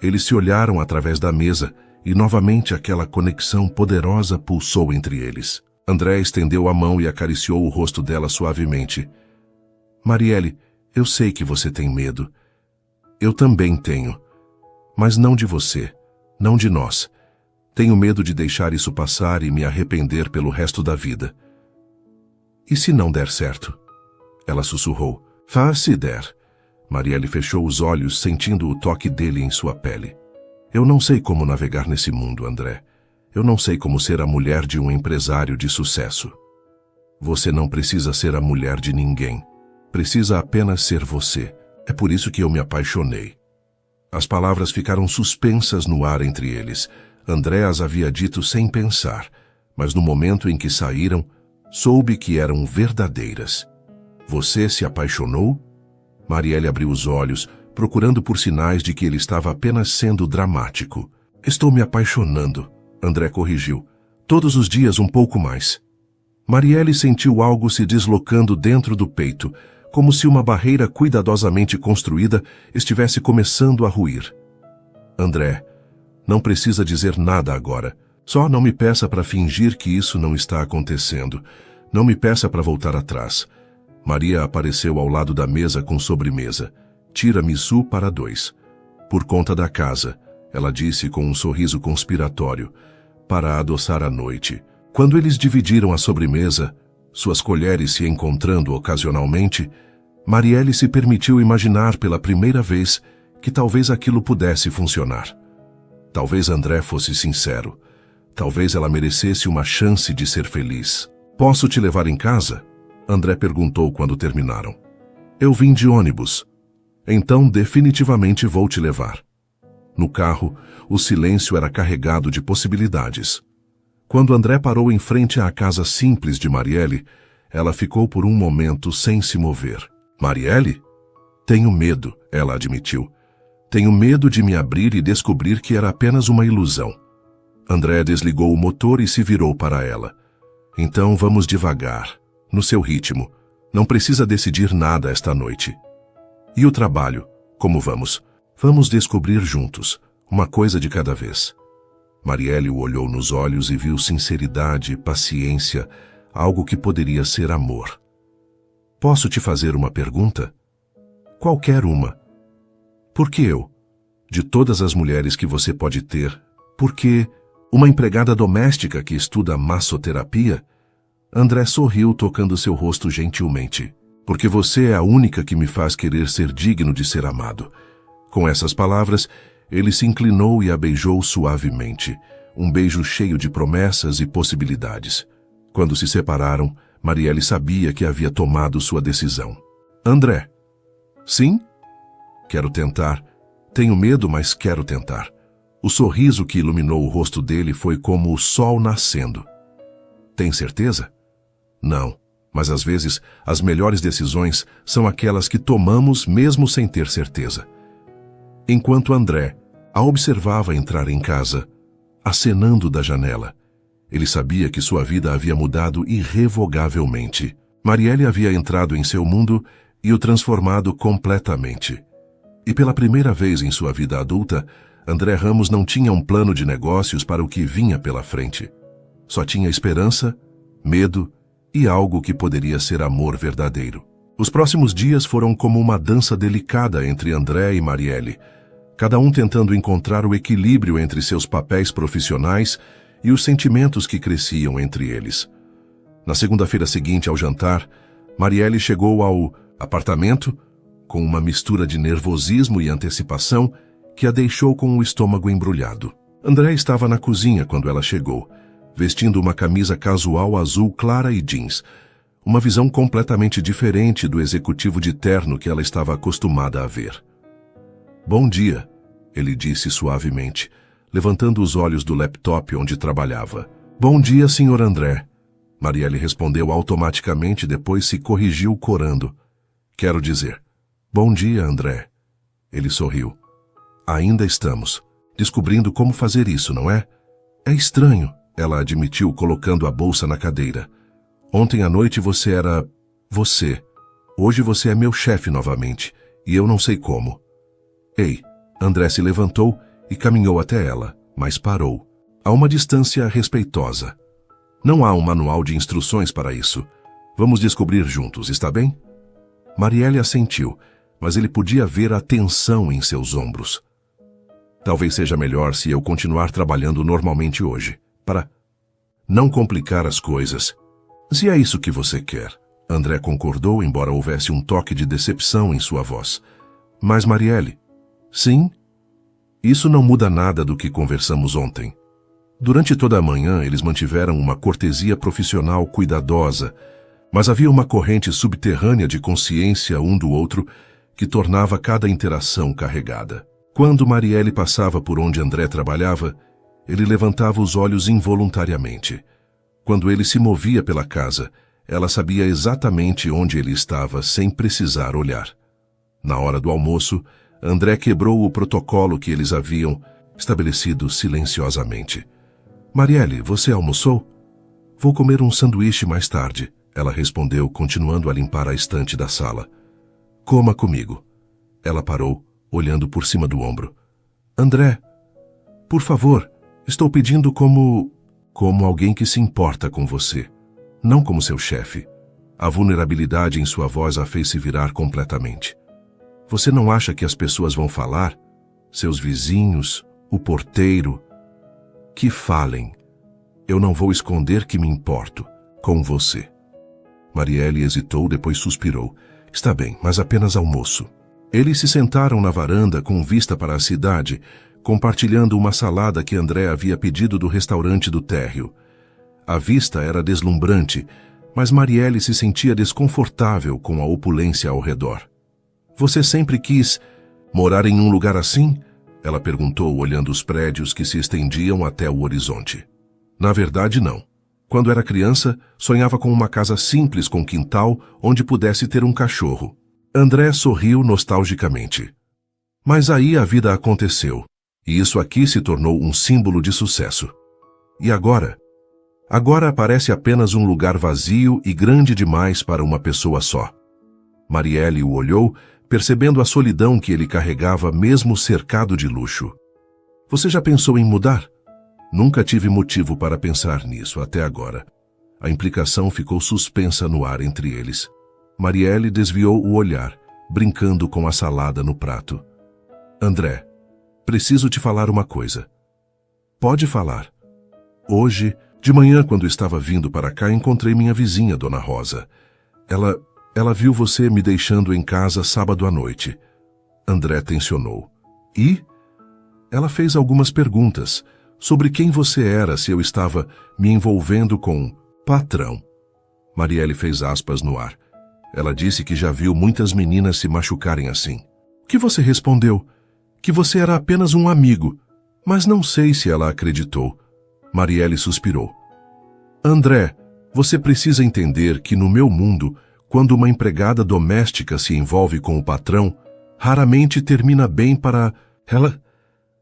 Eles se olharam através da mesa e novamente aquela conexão poderosa pulsou entre eles. André estendeu a mão e acariciou o rosto dela suavemente. Marielle, eu sei que você tem medo. Eu também tenho. Mas não de você, não de nós. Tenho medo de deixar isso passar e me arrepender pelo resto da vida. E se não der certo? Ela sussurrou. Faz se der. Marielle fechou os olhos, sentindo o toque dele em sua pele. Eu não sei como navegar nesse mundo, André. Eu não sei como ser a mulher de um empresário de sucesso. Você não precisa ser a mulher de ninguém. Precisa apenas ser você. É por isso que eu me apaixonei. As palavras ficaram suspensas no ar entre eles. André as havia dito sem pensar, mas no momento em que saíram, soube que eram verdadeiras. Você se apaixonou? Marielle abriu os olhos, procurando por sinais de que ele estava apenas sendo dramático. Estou me apaixonando, André corrigiu. Todos os dias um pouco mais. Marielle sentiu algo se deslocando dentro do peito, como se uma barreira cuidadosamente construída estivesse começando a ruir. André, não precisa dizer nada agora. Só não me peça para fingir que isso não está acontecendo. Não me peça para voltar atrás. Maria apareceu ao lado da mesa com sobremesa. Tiramisu para 2. Por conta da casa, ela disse com um sorriso conspiratório, para adoçar a noite. Quando eles dividiram a sobremesa, suas colheres se encontrando ocasionalmente, Marielle se permitiu imaginar pela primeira vez que talvez aquilo pudesse funcionar. Talvez André fosse sincero. Talvez ela merecesse uma chance de ser feliz. Posso te levar em casa? André perguntou quando terminaram. Eu vim de ônibus. Então definitivamente vou te levar. No carro, o silêncio era carregado de possibilidades. Quando André parou em frente à casa simples de Marielle, ela ficou por um momento sem se mover. Marielle? Tenho medo, ela admitiu. Tenho medo de me abrir e descobrir que era apenas uma ilusão. André desligou o motor e se virou para ela. Então vamos devagar, no seu ritmo. Não precisa decidir nada esta noite. E o trabalho? Como vamos? Vamos descobrir juntos, uma coisa de cada vez. Marielle o olhou nos olhos e viu sinceridade, paciência, algo que poderia ser amor. Posso te fazer uma pergunta? Qualquer uma. Por que eu? De todas as mulheres que você pode ter, por que uma empregada doméstica que estuda massoterapia? André sorriu, tocando seu rosto gentilmente. Porque você é a única que me faz querer ser digno de ser amado. Com essas palavras, ele se inclinou e a beijou suavemente, um beijo cheio de promessas e possibilidades. Quando se separaram, Marielle sabia que havia tomado sua decisão. André. Sim? Quero tentar. Tenho medo, mas quero tentar. O sorriso que iluminou o rosto dele foi como o sol nascendo. Tem certeza? Não, mas às vezes as melhores decisões são aquelas que tomamos mesmo sem ter certeza. Enquanto André a observava entrar em casa, acenando da janela, ele sabia que sua vida havia mudado irrevogavelmente. Marielle havia entrado em seu mundo e o transformado completamente. E pela primeira vez em sua vida adulta, André Ramos não tinha um plano de negócios para o que vinha pela frente. Só tinha esperança, medo e algo que poderia ser amor verdadeiro. Os próximos dias foram como uma dança delicada entre André e Marielle, cada um tentando encontrar o equilíbrio entre seus papéis profissionais e os sentimentos que cresciam entre eles. Na segunda-feira seguinte ao jantar, Marielle chegou ao apartamento com uma mistura de nervosismo e antecipação que a deixou com o estômago embrulhado. André estava na cozinha quando ela chegou, vestindo uma camisa casual azul clara e jeans, uma visão completamente diferente do executivo de terno que ela estava acostumada a ver. Bom dia, ele disse suavemente, levantando os olhos do laptop onde trabalhava. Bom dia, Sr. André. Marielle respondeu automaticamente, depois se corrigiu corando. Quero dizer, bom dia, André. Ele sorriu. Ainda estamos descobrindo como fazer isso, não é? É estranho, ela admitiu, colocando a bolsa na cadeira. Ontem à noite você era você. Hoje você é meu chefe novamente, e eu não sei como. Ei, André se levantou e caminhou até ela, mas parou, a uma distância respeitosa. Não há um manual de instruções para isso. Vamos descobrir juntos, está bem? Marielle assentiu, mas ele podia ver a tensão em seus ombros. Talvez seja melhor se eu continuar trabalhando normalmente hoje, para não complicar as coisas. Se é isso que você quer, André concordou, embora houvesse um toque de decepção em sua voz. Mas Marielle, sim? Isso não muda nada do que conversamos ontem. Durante toda a manhã, eles mantiveram uma cortesia profissional cuidadosa, mas havia uma corrente subterrânea de consciência um do outro que tornava cada interação carregada. Quando Marielle passava por onde André trabalhava, ele levantava os olhos involuntariamente. Quando ele se movia pela casa, ela sabia exatamente onde ele estava sem precisar olhar. Na hora do almoço, André quebrou o protocolo que eles haviam estabelecido silenciosamente. Marielle, você almoçou? Vou comer um sanduíche mais tarde, ela respondeu, continuando a limpar a estante da sala. Coma comigo. Ela parou, olhando por cima do ombro. André, por favor, estou pedindo como alguém que se importa com você, não como seu chefe. A vulnerabilidade em sua voz a fez se virar completamente. Você não acha que as pessoas vão falar? Seus vizinhos, o porteiro? Que falem. Eu não vou esconder que me importo com você. Marielle hesitou, depois suspirou. Está bem, mas apenas almoço. Eles se sentaram na varanda com vista para a cidade, compartilhando uma salada que André havia pedido do restaurante do térreo. A vista era deslumbrante, mas Marielle se sentia desconfortável com a opulência ao redor. Você sempre quis morar em um lugar assim? Ela perguntou, olhando os prédios que se estendiam até o horizonte. Na verdade, não. Quando era criança, sonhava com uma casa simples com quintal onde pudesse ter um cachorro. André sorriu nostalgicamente. Mas aí a vida aconteceu, e isso aqui se tornou um símbolo de sucesso. E agora? Agora parece apenas um lugar vazio e grande demais para uma pessoa só. Marielle o olhou, percebendo a solidão que ele carregava mesmo cercado de luxo. Você já pensou em mudar? Nunca tive motivo para pensar nisso até agora. A implicação ficou suspensa no ar entre eles. Marielle desviou o olhar, brincando com a salada no prato. André, preciso te falar uma coisa. Pode falar. Hoje, de manhã, quando estava vindo para cá, encontrei minha vizinha, Dona Rosa. Ela viu você me deixando em casa sábado à noite. André tensionou. E? Ela fez algumas perguntas sobre quem você era, se eu estava me envolvendo com patrão. Marielle fez aspas no ar. Ela disse que já viu muitas meninas se machucarem assim. O que você respondeu? Que você era apenas um amigo. Mas não sei se ela acreditou. Marielle suspirou. André, você precisa entender que no meu mundo, quando uma empregada doméstica se envolve com o patrão, raramente termina bem para ela.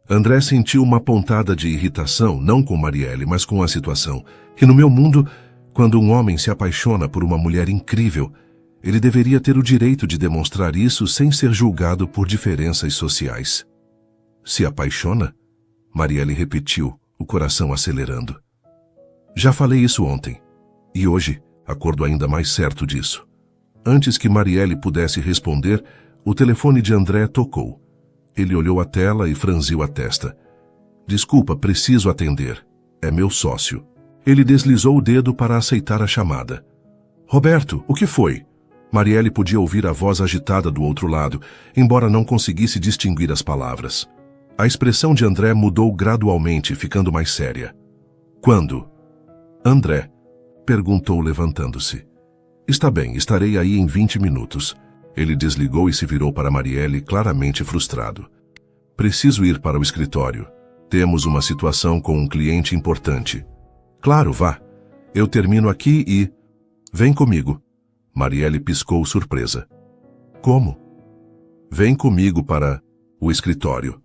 André sentiu uma pontada de irritação, não com Marielle, mas com a situação. Que no meu mundo, quando um homem se apaixona por uma mulher incrível, ele deveria ter o direito de demonstrar isso sem ser julgado por diferenças sociais. Se apaixona? Marielle repetiu, o coração acelerando. Já falei isso ontem. E hoje, acordo ainda mais certo disso. Antes que Marielle pudesse responder, o telefone de André tocou. Ele olhou a tela e franziu a testa. Desculpa, preciso atender. É meu sócio. Ele deslizou o dedo para aceitar a chamada. Roberto, o que foi? Marielle podia ouvir a voz agitada do outro lado, embora não conseguisse distinguir as palavras. A expressão de André mudou gradualmente, ficando mais séria. Quando? André, perguntou levantando-se. Está bem, estarei aí em 20 minutos. Ele desligou e se virou para Marielle, claramente frustrado. Preciso ir para o escritório. Temos uma situação com um cliente importante. Claro, vá. Eu termino aqui e... Vem comigo. Marielle piscou surpresa. Como? Vem comigo para o escritório.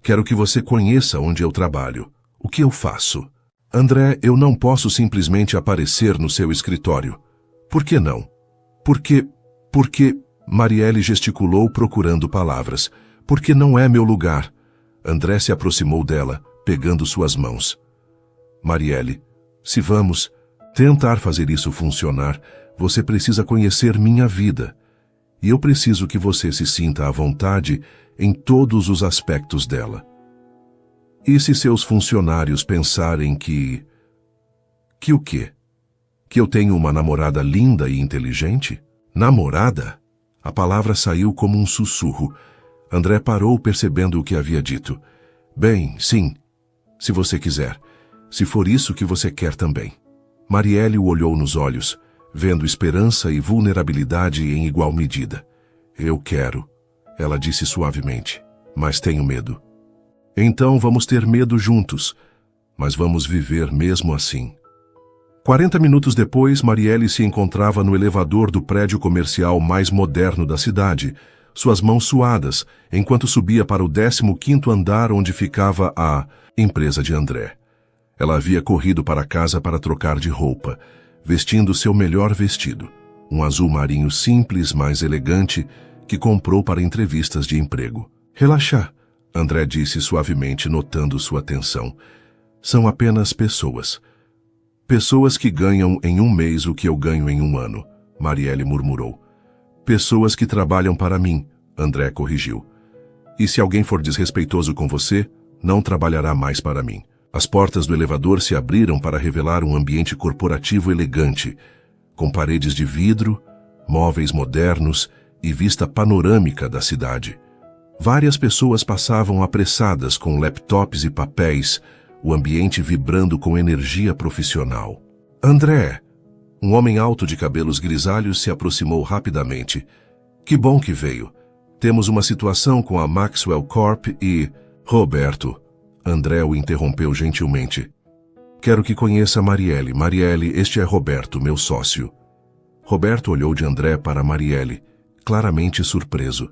Quero que você conheça onde eu trabalho, o que eu faço. André, eu não posso simplesmente aparecer no seu escritório. Por que não? Porque... Marielle gesticulou procurando palavras. Porque não é meu lugar. André se aproximou dela, pegando suas mãos. Marielle, se vamos tentar fazer isso funcionar, você precisa conhecer minha vida. E eu preciso que você se sinta à vontade em todos os aspectos dela. E se seus funcionários pensarem que o quê? Que eu tenho uma namorada linda e inteligente? Namorada? A palavra saiu como um sussurro. André parou percebendo o que havia dito. Bem, sim, se você quiser. Se for isso que você quer também. Marielle o olhou nos olhos, vendo esperança e vulnerabilidade em igual medida. Eu quero, ela disse suavemente, mas tenho medo. Então vamos ter medo juntos, mas vamos viver mesmo assim. 40 minutos depois, Marielle se encontrava no elevador do prédio comercial mais moderno da cidade, suas mãos suadas, enquanto subia para o 15º andar onde ficava a empresa de André. Ela havia corrido para casa para trocar de roupa, vestindo seu melhor vestido, um azul marinho simples, mas elegante, que comprou para entrevistas de emprego. Relaxa, André disse suavemente, notando sua tensão. São apenas pessoas. Pessoas que ganham em um mês o que eu ganho em um ano, Marielle murmurou. Pessoas que trabalham para mim, André corrigiu. E se alguém for desrespeitoso com você, não trabalhará mais para mim. As portas do elevador se abriram para revelar um ambiente corporativo elegante, com paredes de vidro, móveis modernos e vista panorâmica da cidade. Várias pessoas passavam apressadas com laptops e papéis, o ambiente vibrando com energia profissional. André, um homem alto de cabelos grisalhos, se aproximou rapidamente. Que bom que veio. Temos uma situação com a Maxwell Corp e... Roberto, André o interrompeu gentilmente. Quero que conheça Marielle. Marielle, este é Roberto, meu sócio. Roberto olhou de André para Marielle, claramente surpreso.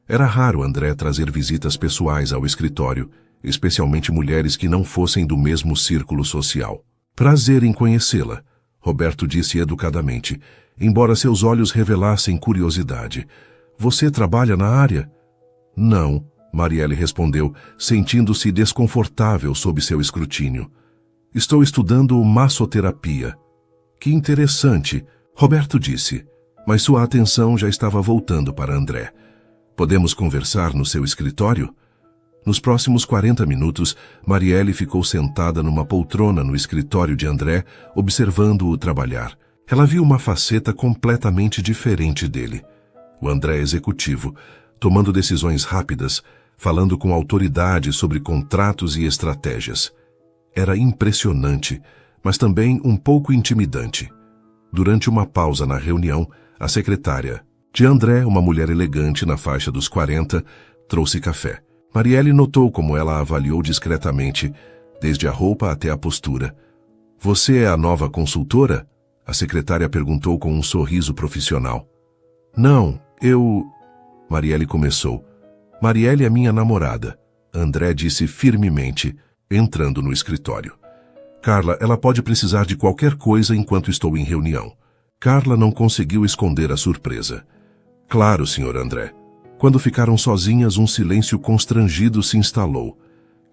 Era raro André trazer visitas pessoais ao escritório, especialmente mulheres que não fossem do mesmo círculo social. Prazer em conhecê-la, Roberto disse educadamente, embora seus olhos revelassem curiosidade. Você trabalha na área? Não, Marielle respondeu, sentindo-se desconfortável sob seu escrutínio. Estou estudando massoterapia. Que interessante, Roberto disse, mas sua atenção já estava voltando para André. Podemos conversar no seu escritório? Nos próximos 40 minutos, Marielle ficou sentada numa poltrona no escritório de André, observando-o trabalhar. Ela viu uma faceta completamente diferente dele. O André executivo, tomando decisões rápidas, falando com autoridade sobre contratos e estratégias. Era impressionante, mas também um pouco intimidante. Durante uma pausa na reunião, a secretária de André, uma mulher elegante na faixa dos 40, trouxe café. Marielle notou como ela a avaliou discretamente, desde a roupa até a postura. Você é a nova consultora? A secretária perguntou com um sorriso profissional. Não, Marielle começou. Marielle é minha namorada, André disse firmemente, entrando no escritório. Carla, ela pode precisar de qualquer coisa enquanto estou em reunião. Carla não conseguiu esconder a surpresa. Claro, Sr. André. Quando ficaram sozinhas, um silêncio constrangido se instalou.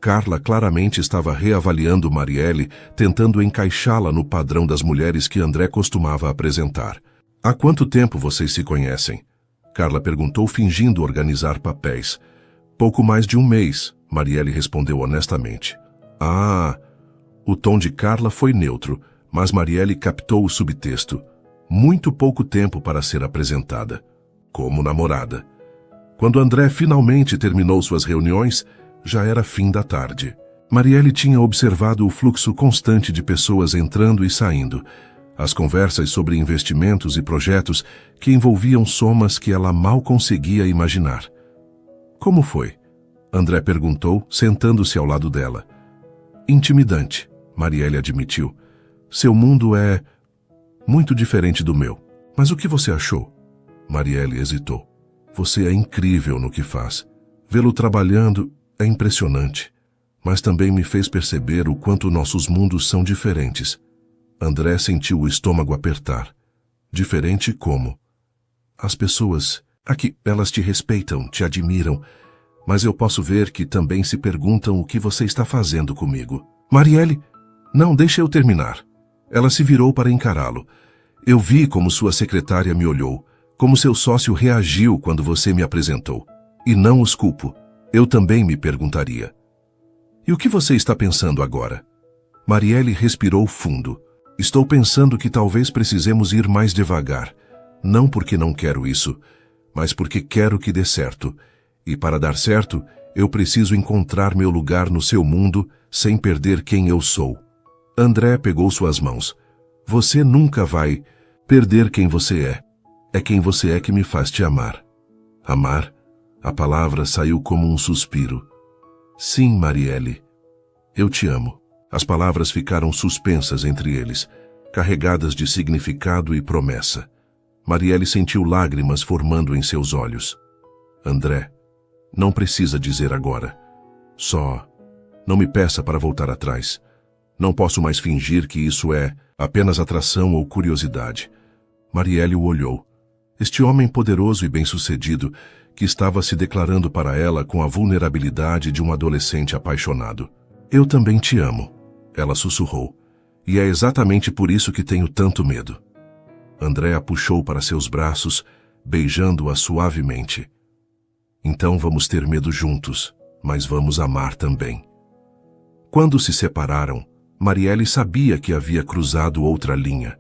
Carla claramente estava reavaliando Marielle, tentando encaixá-la no padrão das mulheres que André costumava apresentar. Há quanto tempo vocês se conhecem? Carla perguntou, fingindo organizar papéis. Pouco mais de um mês, Marielle respondeu honestamente. Ah! O tom de Carla foi neutro, mas Marielle captou o subtexto. Muito pouco tempo para ser apresentada. Como namorada. Quando André finalmente terminou suas reuniões, já era fim da tarde. Marielle tinha observado o fluxo constante de pessoas entrando e saindo, as conversas sobre investimentos e projetos que envolviam somas que ela mal conseguia imaginar. Como foi? André perguntou, sentando-se ao lado dela. Intimidante, Marielle admitiu. Seu mundo é muito diferente do meu. Mas o que você achou? Marielle hesitou. Você é incrível no que faz. Vê-lo trabalhando é impressionante, mas também me fez perceber o quanto nossos mundos são diferentes. André sentiu o estômago apertar. Diferente como? As pessoas aqui, elas te respeitam, te admiram, mas eu posso ver que também se perguntam o que você está fazendo comigo. Marielle, não, deixa eu terminar. Ela se virou para encará-lo. Eu vi como sua secretária me olhou, como seu sócio reagiu quando você me apresentou. E não os culpo. Eu também me perguntaria. E o que você está pensando agora? Marielle respirou fundo. Estou pensando que talvez precisemos ir mais devagar. Não porque não quero isso, mas porque quero que dê certo. E para dar certo, eu preciso encontrar meu lugar no seu mundo sem perder quem eu sou. André pegou suas mãos. Você nunca vai perder quem você é. É quem você é que me faz te amar. Amar? A palavra saiu como um suspiro. Sim, Marielle. Eu te amo. As palavras ficaram suspensas entre eles, carregadas de significado e promessa. Marielle sentiu lágrimas formando em seus olhos. André, não precisa dizer agora. Só, não me peça para voltar atrás. Não posso mais fingir que isso é apenas atração ou curiosidade. Marielle o olhou. Este homem poderoso e bem-sucedido que estava se declarando para ela com a vulnerabilidade de um adolescente apaixonado. Eu também te amo, ela sussurrou. E é exatamente por isso que tenho tanto medo. André a puxou para seus braços, beijando-a suavemente. Então vamos ter medo juntos, mas vamos amar também. Quando se separaram, Marielle sabia que havia cruzado outra linha.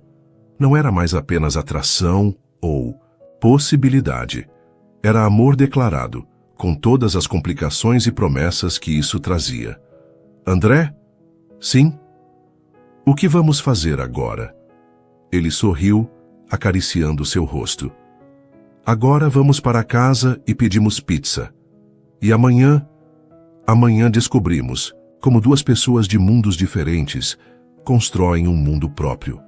Não era mais apenas atração ou possibilidade. Era amor declarado, com todas as complicações e promessas que isso trazia. André? Sim? O que vamos fazer agora? Ele sorriu, acariciando seu rosto. Agora vamos para casa e pedimos pizza. E amanhã descobrimos como duas pessoas de mundos diferentes constroem um mundo próprio.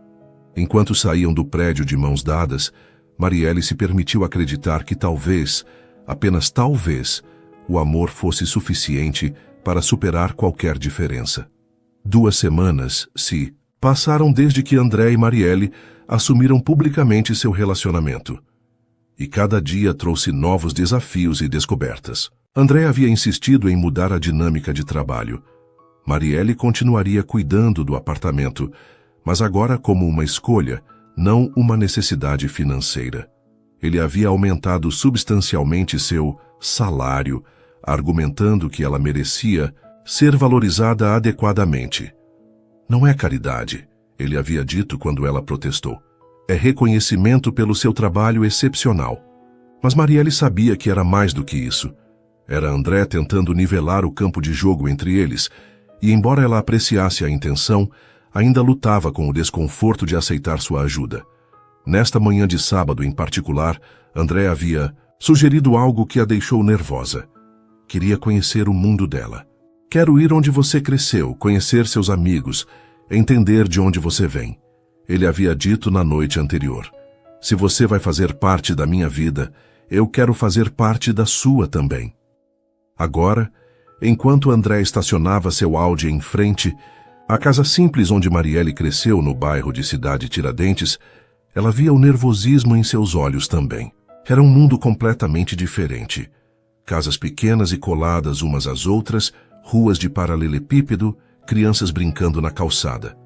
Enquanto saíam do prédio de mãos dadas, Marielle se permitiu acreditar que talvez, apenas talvez, o amor fosse suficiente para superar qualquer diferença. 2 semanas se passaram desde que André e Marielle assumiram publicamente seu relacionamento. E cada dia trouxe novos desafios e descobertas. André havia insistido em mudar a dinâmica de trabalho. Marielle continuaria cuidando do apartamento, mas agora como uma escolha, não uma necessidade financeira. Ele havia aumentado substancialmente seu salário, argumentando que ela merecia ser valorizada adequadamente. Não é caridade, ele havia dito quando ela protestou. É reconhecimento pelo seu trabalho excepcional. Mas Marielle sabia que era mais do que isso. Era André tentando nivelar o campo de jogo entre eles, e embora ela apreciasse a intenção, ainda lutava com o desconforto de aceitar sua ajuda. Nesta manhã de sábado em particular, André havia sugerido algo que a deixou nervosa. Queria conhecer o mundo dela. Quero ir onde você cresceu, conhecer seus amigos, entender de onde você vem. Ele havia dito na noite anterior. Se você vai fazer parte da minha vida, eu quero fazer parte da sua também. Agora, enquanto André estacionava seu Audi em frente à casa simples onde Marielle cresceu no bairro de Cidade Tiradentes, ela via o nervosismo em seus olhos também. Era um mundo completamente diferente. Casas pequenas e coladas umas às outras, ruas de paralelepípedo, crianças brincando na calçada.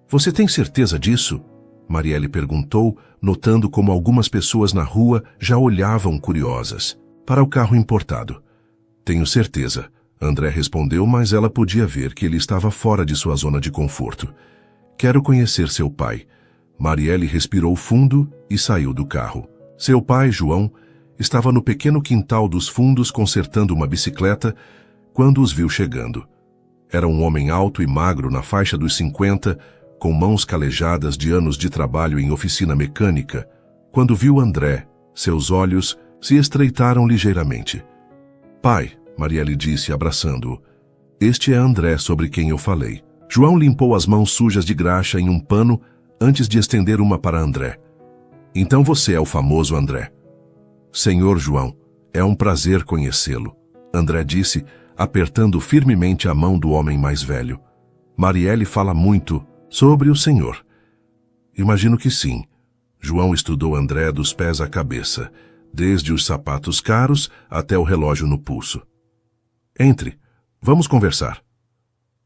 Você tem certeza disso? Marielle perguntou, notando como algumas pessoas na rua já olhavam curiosas para o carro importado. Tenho certeza, André respondeu, mas ela podia ver que ele estava fora de sua zona de conforto. Quero conhecer seu pai. Marielle respirou fundo e saiu do carro. Seu pai, João, estava no pequeno quintal dos fundos consertando uma bicicleta quando os viu chegando. Era um homem alto e magro na faixa dos 50, com mãos calejadas de anos de trabalho em oficina mecânica. Quando viu André, seus olhos se estreitaram ligeiramente. Pai, Marielle disse, abraçando-o. Este é André sobre quem eu falei. João limpou as mãos sujas de graxa em um pano antes de estender uma para André. Então você é o famoso André. Senhor João, é um prazer conhecê-lo, André disse, apertando firmemente a mão do homem mais velho. Marielle fala muito sobre o senhor. Imagino que sim. João estudou André dos pés à cabeça, desde os sapatos caros até o relógio no pulso. Entre, vamos conversar.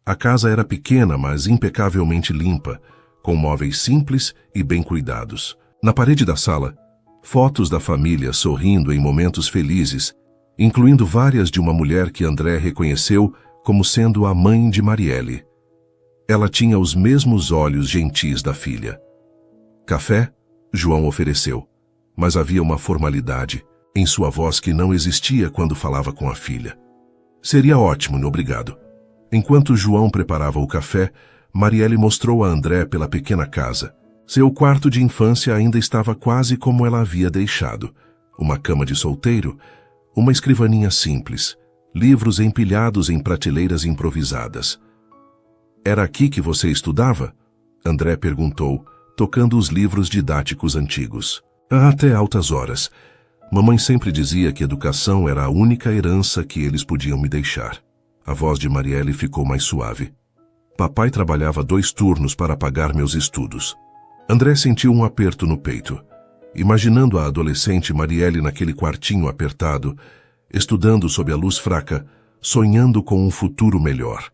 A casa era pequena, mas impecavelmente limpa, com móveis simples e bem cuidados. Na parede da sala, fotos da família sorrindo em momentos felizes, incluindo várias de uma mulher que André reconheceu como sendo a mãe de Marielle. Ela tinha os mesmos olhos gentis da filha. Café? João ofereceu, mas havia uma formalidade em sua voz que não existia quando falava com a filha. Seria ótimo, obrigado. Enquanto João preparava o café, Marielle mostrou a André pela pequena casa. Seu quarto de infância ainda estava quase como ela havia deixado. Uma cama de solteiro, uma escrivaninha simples, livros empilhados em prateleiras improvisadas. Era aqui que você estudava? André perguntou, tocando os livros didáticos antigos. Até altas horas. Mamãe sempre dizia que educação era a única herança que eles podiam me deixar. A voz de Marielle ficou mais suave. Papai trabalhava 2 turnos para pagar meus estudos. André sentiu um aperto no peito, imaginando a adolescente Marielle naquele quartinho apertado, estudando sob a luz fraca, sonhando com um futuro melhor.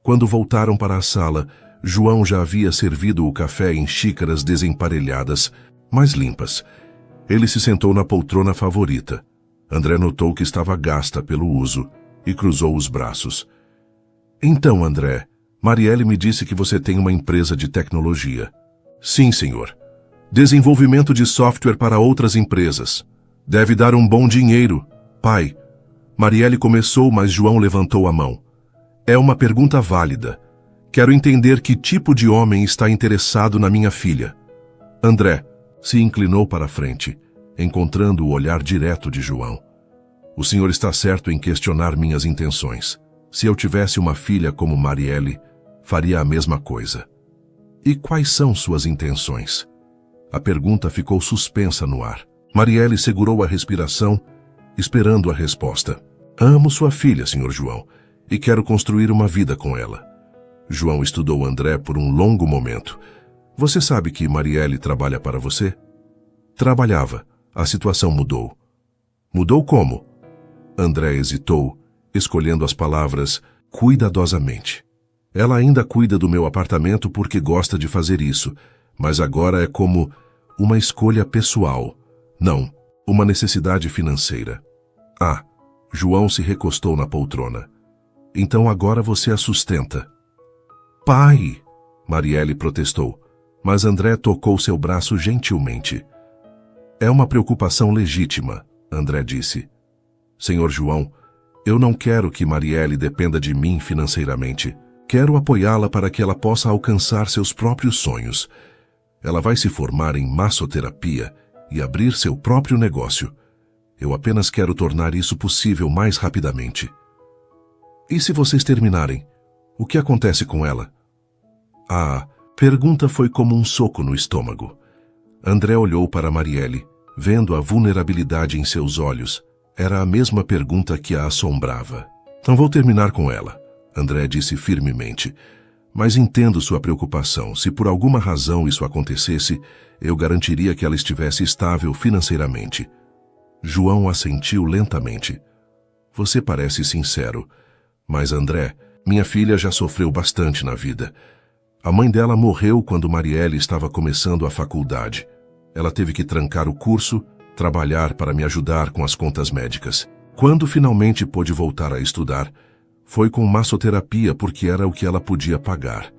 Quando voltaram para a sala, João já havia servido o café em xícaras desemparelhadas, mas limpas. Ele se sentou na poltrona favorita. André notou que estava gasta pelo uso e cruzou os braços. Então, André, Marielle me disse que você tem uma empresa de tecnologia. Sim, senhor. Desenvolvimento de software para outras empresas. Deve dar um bom dinheiro. Pai. Marielle começou, mas João levantou a mão. É uma pergunta válida. Quero entender que tipo de homem está interessado na minha filha. André se inclinou para a frente, encontrando o olhar direto de João. O senhor está certo em questionar minhas intenções. Se eu tivesse uma filha como Marielle, faria a mesma coisa. E quais são suas intenções? A pergunta ficou suspensa no ar. Marielle segurou a respiração, esperando a resposta. Amo sua filha, senhor João, e quero construir uma vida com ela. João estudou André por um longo momento. Você sabe que Marielle trabalha para você? Trabalhava. A situação mudou. Mudou como? André hesitou, escolhendo as palavras cuidadosamente. Ela ainda cuida do meu apartamento porque gosta de fazer isso, mas agora é como uma escolha pessoal. Não, uma necessidade financeira. Ah, João se recostou na poltrona. Então agora você a sustenta. Pai! Marielle protestou, mas André tocou seu braço gentilmente. É uma preocupação legítima, André disse. Senhor João, eu não quero que Marielle dependa de mim financeiramente. Quero apoiá-la para que ela possa alcançar seus próprios sonhos. Ela vai se formar em massoterapia e abrir seu próprio negócio. Eu apenas quero tornar isso possível mais rapidamente. E se vocês terminarem, o que acontece com ela? A pergunta foi como um soco no estômago. André olhou para Marielle, vendo a vulnerabilidade em seus olhos. Era a mesma pergunta que a assombrava. Não vou terminar com ela, André disse firmemente. Mas entendo sua preocupação. Se por alguma razão isso acontecesse, eu garantiria que ela estivesse estável financeiramente. João assentiu lentamente. Você parece sincero. Mas, André, minha filha já sofreu bastante na vida. A mãe dela morreu quando Marielle estava começando a faculdade. Ela teve que trancar o curso, trabalhar para me ajudar com as contas médicas. Quando finalmente pôde voltar a estudar, foi com massoterapia porque era o que ela podia pagar.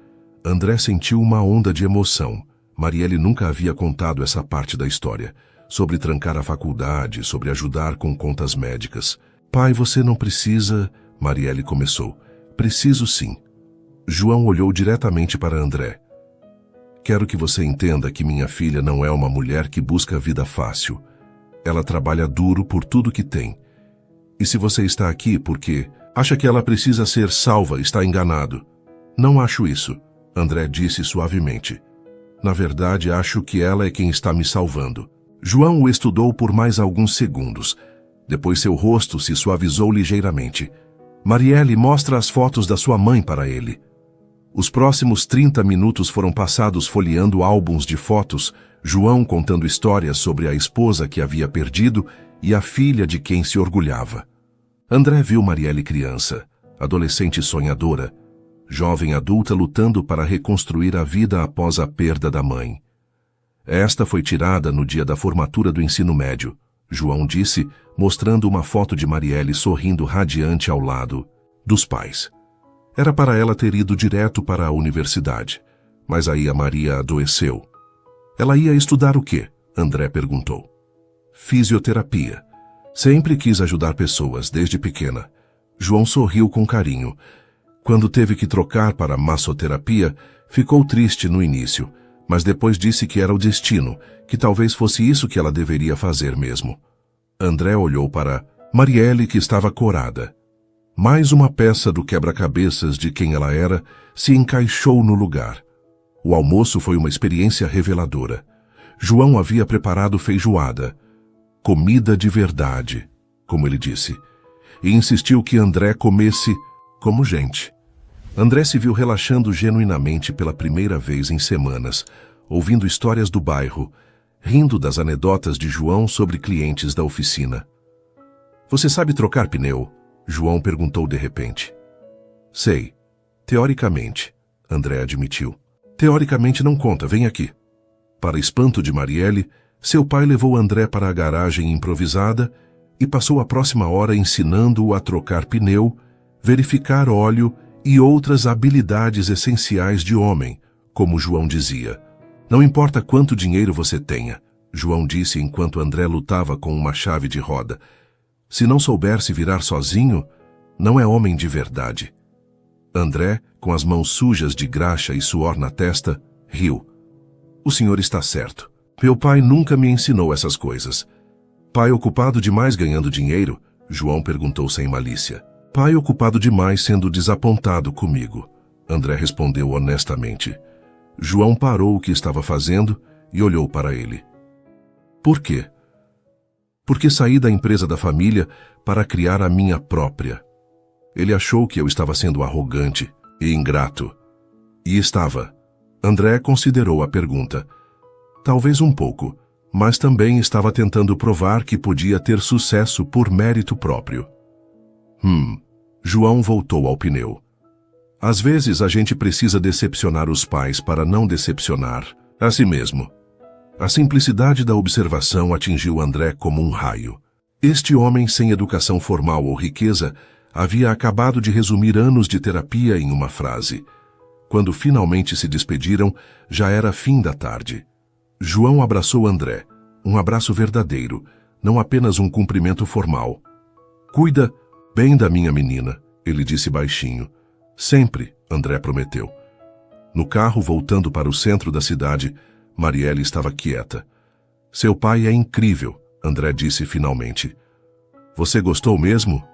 André sentiu uma onda de emoção. Marielle nunca havia contado essa parte da história. Sobre trancar a faculdade, sobre ajudar com contas médicas. Pai, você não precisa... Marielle começou. Preciso sim. João olhou diretamente para André. Quero que você entenda que minha filha não é uma mulher que busca vida fácil. Ela trabalha duro por tudo que tem. E se você está aqui porque acha que ela precisa ser salva, está enganado. Não acho isso, André disse suavemente. Na verdade, acho que ela é quem está me salvando. João o estudou por mais alguns segundos. Depois seu rosto se suavizou ligeiramente. Marielle mostra as fotos da sua mãe para ele. Os próximos 30 minutos foram passados folheando álbuns de fotos, João contando histórias sobre a esposa que havia perdido e a filha de quem se orgulhava. André viu Marielle criança, adolescente sonhadora, jovem adulta lutando para reconstruir a vida após a perda da mãe. Esta foi tirada no dia da formatura do ensino médio, João disse, mostrando uma foto de Marielle sorrindo radiante ao lado dos pais. Era para ela ter ido direto para a universidade, mas aí a Maria adoeceu. Ela ia estudar o quê? André perguntou. Fisioterapia. Sempre quis ajudar pessoas, desde pequena. João sorriu com carinho. Quando teve que trocar para massoterapia, ficou triste no início, mas depois disse que era o destino, que talvez fosse isso que ela deveria fazer mesmo. André olhou para Marielle, que estava corada. Mais uma peça do quebra-cabeças de quem ela era se encaixou no lugar. O almoço foi uma experiência reveladora. João havia preparado feijoada, comida de verdade, como ele disse, e insistiu que André comesse como gente. André se viu relaxando genuinamente pela primeira vez em semanas, ouvindo histórias do bairro, rindo das anedotas de João sobre clientes da oficina. Você sabe trocar pneu? João perguntou de repente. Sei. Teoricamente, André admitiu. Teoricamente não conta, vem aqui. Para espanto de Marielle, seu pai levou André para a garagem improvisada e passou a próxima hora ensinando-o a trocar pneu, verificar óleo e outras habilidades essenciais de homem, como João dizia. Não importa quanto dinheiro você tenha, João disse enquanto André lutava com uma chave de roda. Se não souber se virar sozinho, não é homem de verdade. André, com as mãos sujas de graxa e suor na testa, riu. O senhor está certo. Meu pai nunca me ensinou essas coisas. Pai ocupado demais ganhando dinheiro? João perguntou sem malícia. Pai ocupado demais sendo desapontado comigo, André respondeu honestamente. João parou o que estava fazendo e olhou para ele. Por quê? Porque saí da empresa da família para criar a minha própria. Ele achou que eu estava sendo arrogante e ingrato. E estava. André considerou a pergunta. Talvez um pouco, mas também estava tentando provar que podia ter sucesso por mérito próprio. João voltou ao pneu. Às vezes a gente precisa decepcionar os pais para não decepcionar a si mesmo. A simplicidade da observação atingiu André como um raio. Este homem sem educação formal ou riqueza havia acabado de resumir anos de terapia em uma frase. Quando finalmente se despediram, já era fim da tarde. João abraçou André, um abraço verdadeiro, não apenas um cumprimento formal. "Cuida bem da minha menina", ele disse baixinho. "Sempre", André prometeu. No carro, voltando para o centro da cidade, Marielle estava quieta. "Seu pai é incrível", André disse finalmente. "Você gostou mesmo?"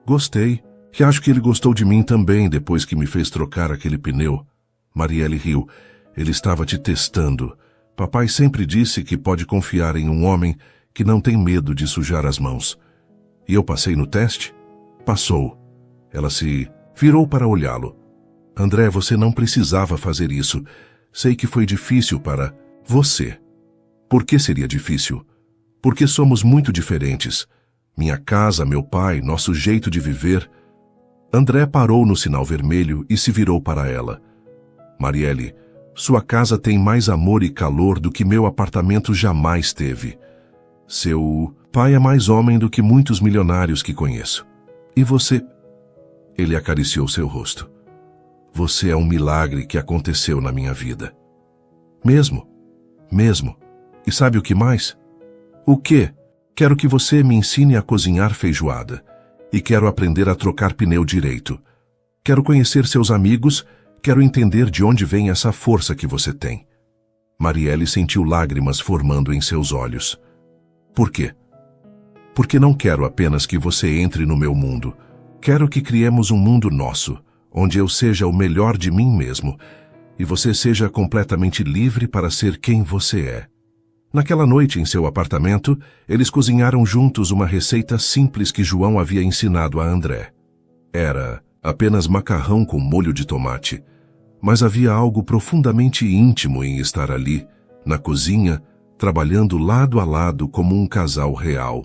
"Gostei. E acho que ele gostou de mim também depois que me fez trocar aquele pneu." Marielle riu. "Ele estava te testando. Papai sempre disse que pode confiar em um homem que não tem medo de sujar as mãos." "E eu passei no teste?" "Passou." Ela se virou para olhá-lo. "André, você não precisava fazer isso. Sei que foi difícil para você." "Por que seria difícil?" "Porque somos muito diferentes. Minha casa, meu pai, nosso jeito de viver." André parou no sinal vermelho e se virou para ela. "Marielle, sua casa tem mais amor e calor do que meu apartamento jamais teve. Seu pai é mais homem do que muitos milionários que conheço. E você?" Ele acariciou seu rosto. "Você é um milagre que aconteceu na minha vida." "Mesmo? Mesmo. E sabe o que mais?" "O quê?" "Quero que você me ensine a cozinhar feijoada. E quero aprender a trocar pneu direito. Quero conhecer seus amigos, quero entender de onde vem essa força que você tem." Marielle sentiu lágrimas formando em seus olhos. "Por quê?" "Porque não quero apenas que você entre no meu mundo. Quero que criemos um mundo nosso, onde eu seja o melhor de mim mesmo, e você seja completamente livre para ser quem você é." Naquela noite, em seu apartamento, eles cozinharam juntos uma receita simples que João havia ensinado a André. Era apenas macarrão com molho de tomate, mas havia algo profundamente íntimo em estar ali, na cozinha, trabalhando lado a lado como um casal real.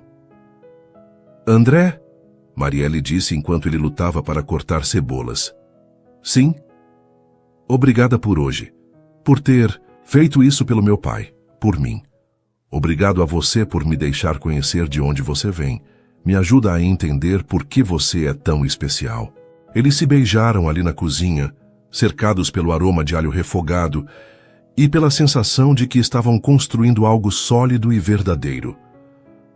"André?" Marielle disse enquanto ele lutava para cortar cebolas. "Sim?" "Obrigada por hoje, por ter feito isso pelo meu pai, por mim. Obrigado a você por me deixar conhecer de onde você vem. Me ajuda a entender por que você é tão especial." Eles se beijaram ali na cozinha, cercados pelo aroma de alho refogado e pela sensação de que estavam construindo algo sólido e verdadeiro.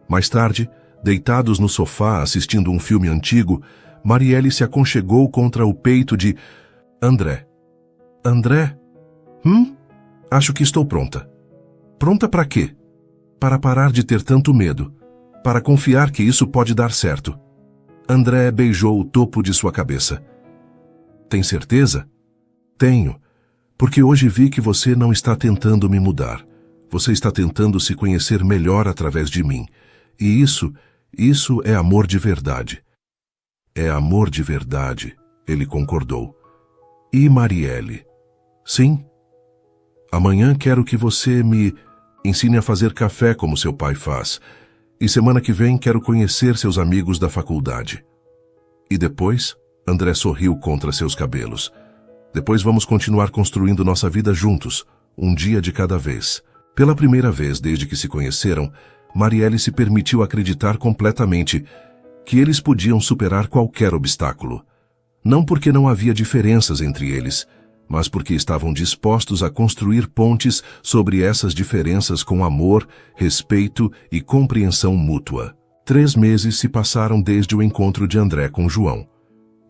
Mais tarde, deitados no sofá assistindo um filme antigo, Marielle se aconchegou contra o peito de André. "André? Acho que estou pronta." "Pronta para quê?" "Para parar de ter tanto medo. Para confiar que isso pode dar certo." André beijou o topo de sua cabeça. "Tem certeza?" "Tenho. Porque hoje vi que você não está tentando me mudar. Você está tentando se conhecer melhor através de mim. E isso é amor de verdade." "É amor de verdade", ele concordou. "E Marielle?" "Sim. Amanhã quero que você me ensine a fazer café como seu pai faz. E semana que vem quero conhecer seus amigos da faculdade." "E depois?" André sorriu contra seus cabelos. "Depois vamos continuar construindo nossa vida juntos, um dia de cada vez." Pela primeira vez desde que se conheceram, Marielle se permitiu acreditar completamente que eles podiam superar qualquer obstáculo. Não porque não havia diferenças entre eles, mas porque estavam dispostos a construir pontes sobre essas diferenças com amor, respeito e compreensão mútua. 3 meses se passaram desde o encontro de André com João,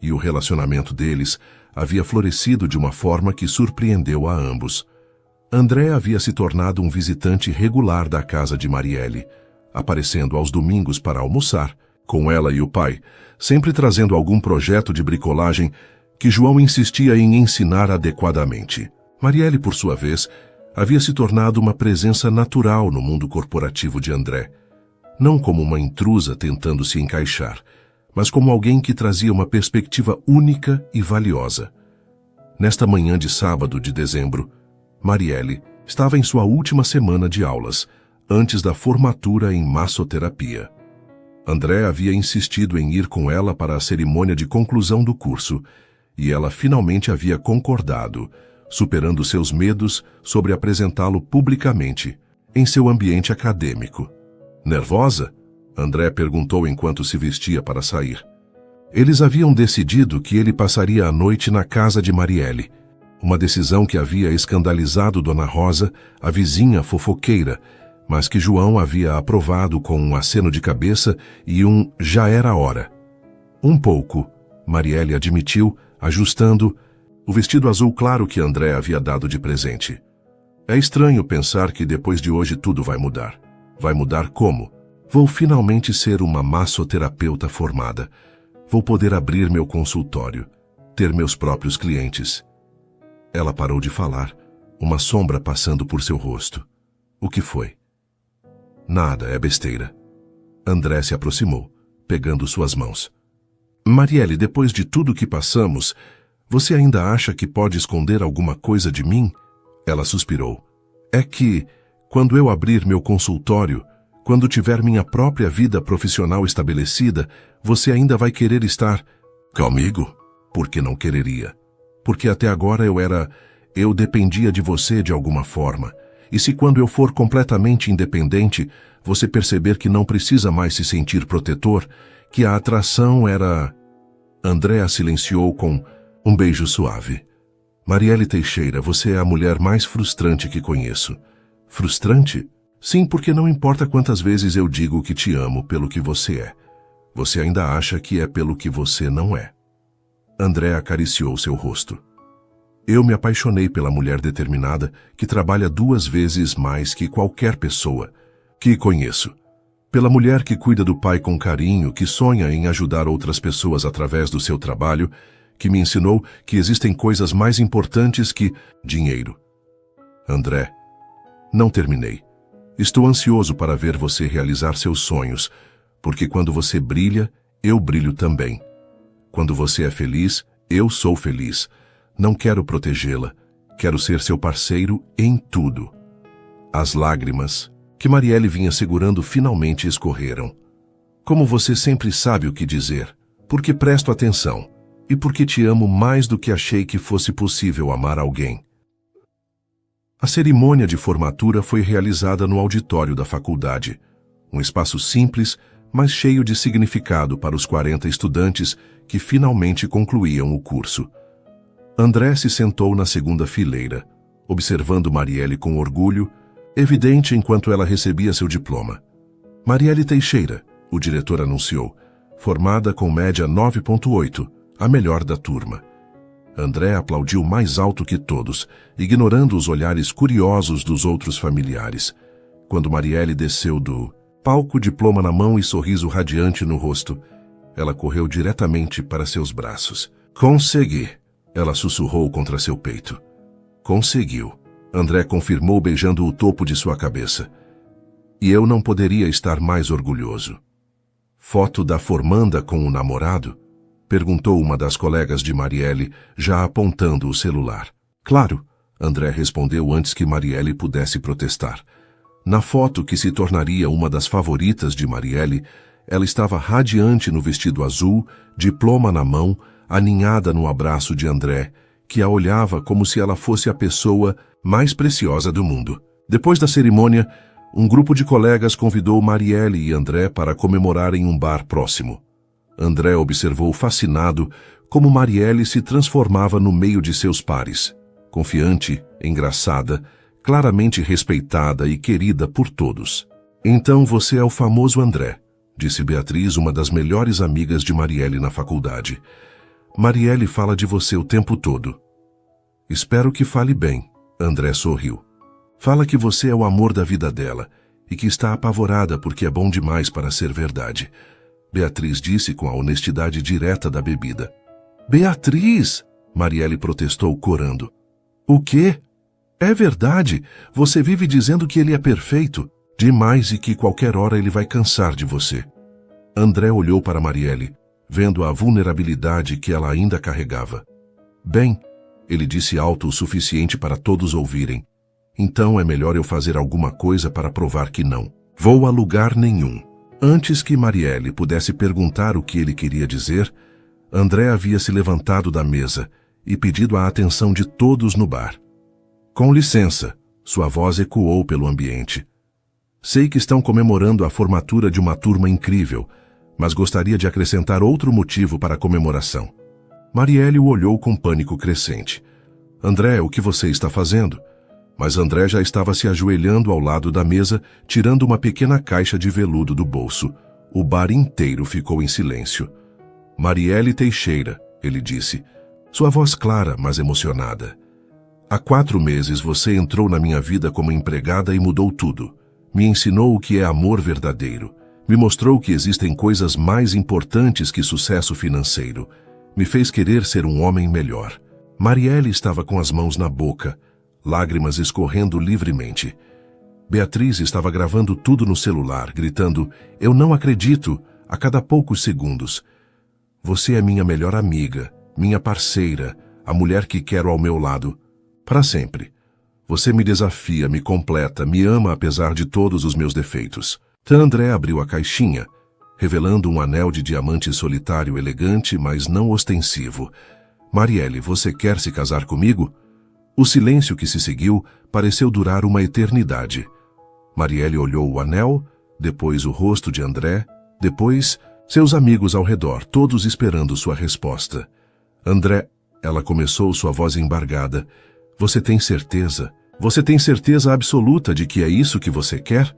e o relacionamento deles havia florescido de uma forma que surpreendeu a ambos. André havia se tornado um visitante regular da casa de Marielle, aparecendo aos domingos para almoçar, com ela e o pai, sempre trazendo algum projeto de bricolagem que João insistia em ensinar adequadamente. Marielle, por sua vez, havia se tornado uma presença natural no mundo corporativo de André, não como uma intrusa tentando se encaixar, mas como alguém que trazia uma perspectiva única e valiosa. Nesta manhã de sábado de dezembro, Marielle estava em sua última semana de aulas, antes da formatura em massoterapia. André havia insistido em ir com ela para a cerimônia de conclusão do curso, e ela finalmente havia concordado, superando seus medos sobre apresentá-lo publicamente, em seu ambiente acadêmico. Nervosa? André perguntou enquanto se vestia para sair. Eles haviam decidido que ele passaria a noite na casa de Marielle, uma decisão que havia escandalizado Dona Rosa, a vizinha fofoqueira, mas que João havia aprovado com um aceno de cabeça e um já era hora. Um pouco, Marielle admitiu, ajustando o vestido azul claro que André havia dado de presente. É estranho pensar que depois de hoje tudo vai mudar. Vai mudar como? Vou finalmente ser uma massoterapeuta formada. Vou poder abrir meu consultório, ter meus próprios clientes. Ela parou de falar, uma sombra passando por seu rosto. O que foi? Nada, é besteira. André se aproximou, pegando suas mãos. Marielle, depois de tudo que passamos, você ainda acha que pode esconder alguma coisa de mim? Ela suspirou. É que, quando eu abrir meu consultório, quando tiver minha própria vida profissional estabelecida, você ainda vai querer estar comigo? Por que não quereria? Porque até agora eu dependia de você de alguma forma. E se quando eu for completamente independente, você perceber que não precisa mais se sentir protetor, que a atração era... André a silenciou com um beijo suave. Marielle Teixeira, você é a mulher mais frustrante que conheço. Frustrante? Sim, porque não importa quantas vezes eu digo que te amo pelo que você é. Você ainda acha que é pelo que você não é. André acariciou seu rosto. Eu me apaixonei pela mulher determinada que trabalha 2 vezes mais que qualquer pessoa que conheço. Pela mulher que cuida do pai com carinho, que sonha em ajudar outras pessoas através do seu trabalho, que me ensinou que existem coisas mais importantes que dinheiro. André, não terminei. Estou ansioso para ver você realizar seus sonhos, porque quando você brilha, eu brilho também. Quando você é feliz, eu sou feliz. Não quero protegê-la, quero ser seu parceiro em tudo. As lágrimas que Marielle vinha segurando finalmente escorreram. Como você sempre sabe o que dizer, porque presto atenção, e porque te amo mais do que achei que fosse possível amar alguém. A cerimônia de formatura foi realizada no auditório da faculdade, um espaço simples, mas cheio de significado para os 40 estudantes que finalmente concluíam o curso. André se sentou na segunda fileira, observando Marielle com orgulho, evidente enquanto ela recebia seu diploma. Marielle Teixeira, o diretor anunciou, formada com média 9.8, a melhor da turma. André aplaudiu mais alto que todos, ignorando os olhares curiosos dos outros familiares. Quando Marielle desceu do palco, diploma na mão e sorriso radiante no rosto, ela correu diretamente para seus braços. Consegui! Ela sussurrou contra seu peito. Conseguiu. André confirmou beijando o topo de sua cabeça. E eu não poderia estar mais orgulhoso. Foto da formanda com o namorado? Perguntou uma das colegas de Marielle, já apontando o celular. Claro, André respondeu antes que Marielle pudesse protestar. Na foto que se tornaria uma das favoritas de Marielle, ela estava radiante no vestido azul, diploma na mão, aninhada no abraço de André, que a olhava como se ela fosse a pessoa mais preciosa do mundo. Depois da cerimônia, um grupo de colegas convidou Marielle e André para comemorar em um bar próximo. André observou fascinado como Marielle se transformava no meio de seus pares, confiante, engraçada, claramente respeitada e querida por todos. Então você é o famoso André, disse Beatriz, uma das melhores amigas de Marielle na faculdade. Marielle fala de você o tempo todo. Espero que fale bem, André sorriu. Fala que você é o amor da vida dela e que está apavorada porque é bom demais para ser verdade. Beatriz disse com a honestidade direta da bebida. Beatriz! Marielle protestou corando. O quê? É verdade, você vive dizendo que ele é perfeito, demais e que qualquer hora ele vai cansar de você. André olhou para Marielle, vendo a vulnerabilidade que ela ainda carregava. Bem, ele disse alto o suficiente para todos ouvirem. Então é melhor eu fazer alguma coisa para provar que não. Vou a lugar nenhum. Antes que Marielle pudesse perguntar o que ele queria dizer, André havia se levantado da mesa e pedido a atenção de todos no bar. Com licença, sua voz ecoou pelo ambiente. Sei que estão comemorando a formatura de uma turma incrível, mas gostaria de acrescentar outro motivo para a comemoração. Marielle o olhou com pânico crescente. André, o que você está fazendo? Mas André já estava se ajoelhando ao lado da mesa, tirando uma pequena caixa de veludo do bolso. O bar inteiro ficou em silêncio. Marielle Teixeira, ele disse, sua voz clara, mas emocionada. Há 4 meses você entrou na minha vida como empregada e mudou tudo. Me ensinou o que é amor verdadeiro. Me mostrou que existem coisas mais importantes que sucesso financeiro. Me fez querer ser um homem melhor. Marielle estava com as mãos na boca, lágrimas escorrendo livremente. Beatriz estava gravando tudo no celular, gritando, eu não acredito, a cada poucos segundos. Você é minha melhor amiga, minha parceira, a mulher que quero ao meu lado, para sempre. Você me desafia, me completa, me ama apesar de todos os meus defeitos. André abriu a caixinha, revelando um anel de diamante solitário elegante, mas não ostensivo. Marielle, você quer se casar comigo? O silêncio que se seguiu pareceu durar uma eternidade. Marielle olhou o anel, depois o rosto de André, depois seus amigos ao redor, todos esperando sua resposta. André, ela começou, sua voz embargada. Você tem certeza? Você tem certeza absoluta de que é isso que você quer?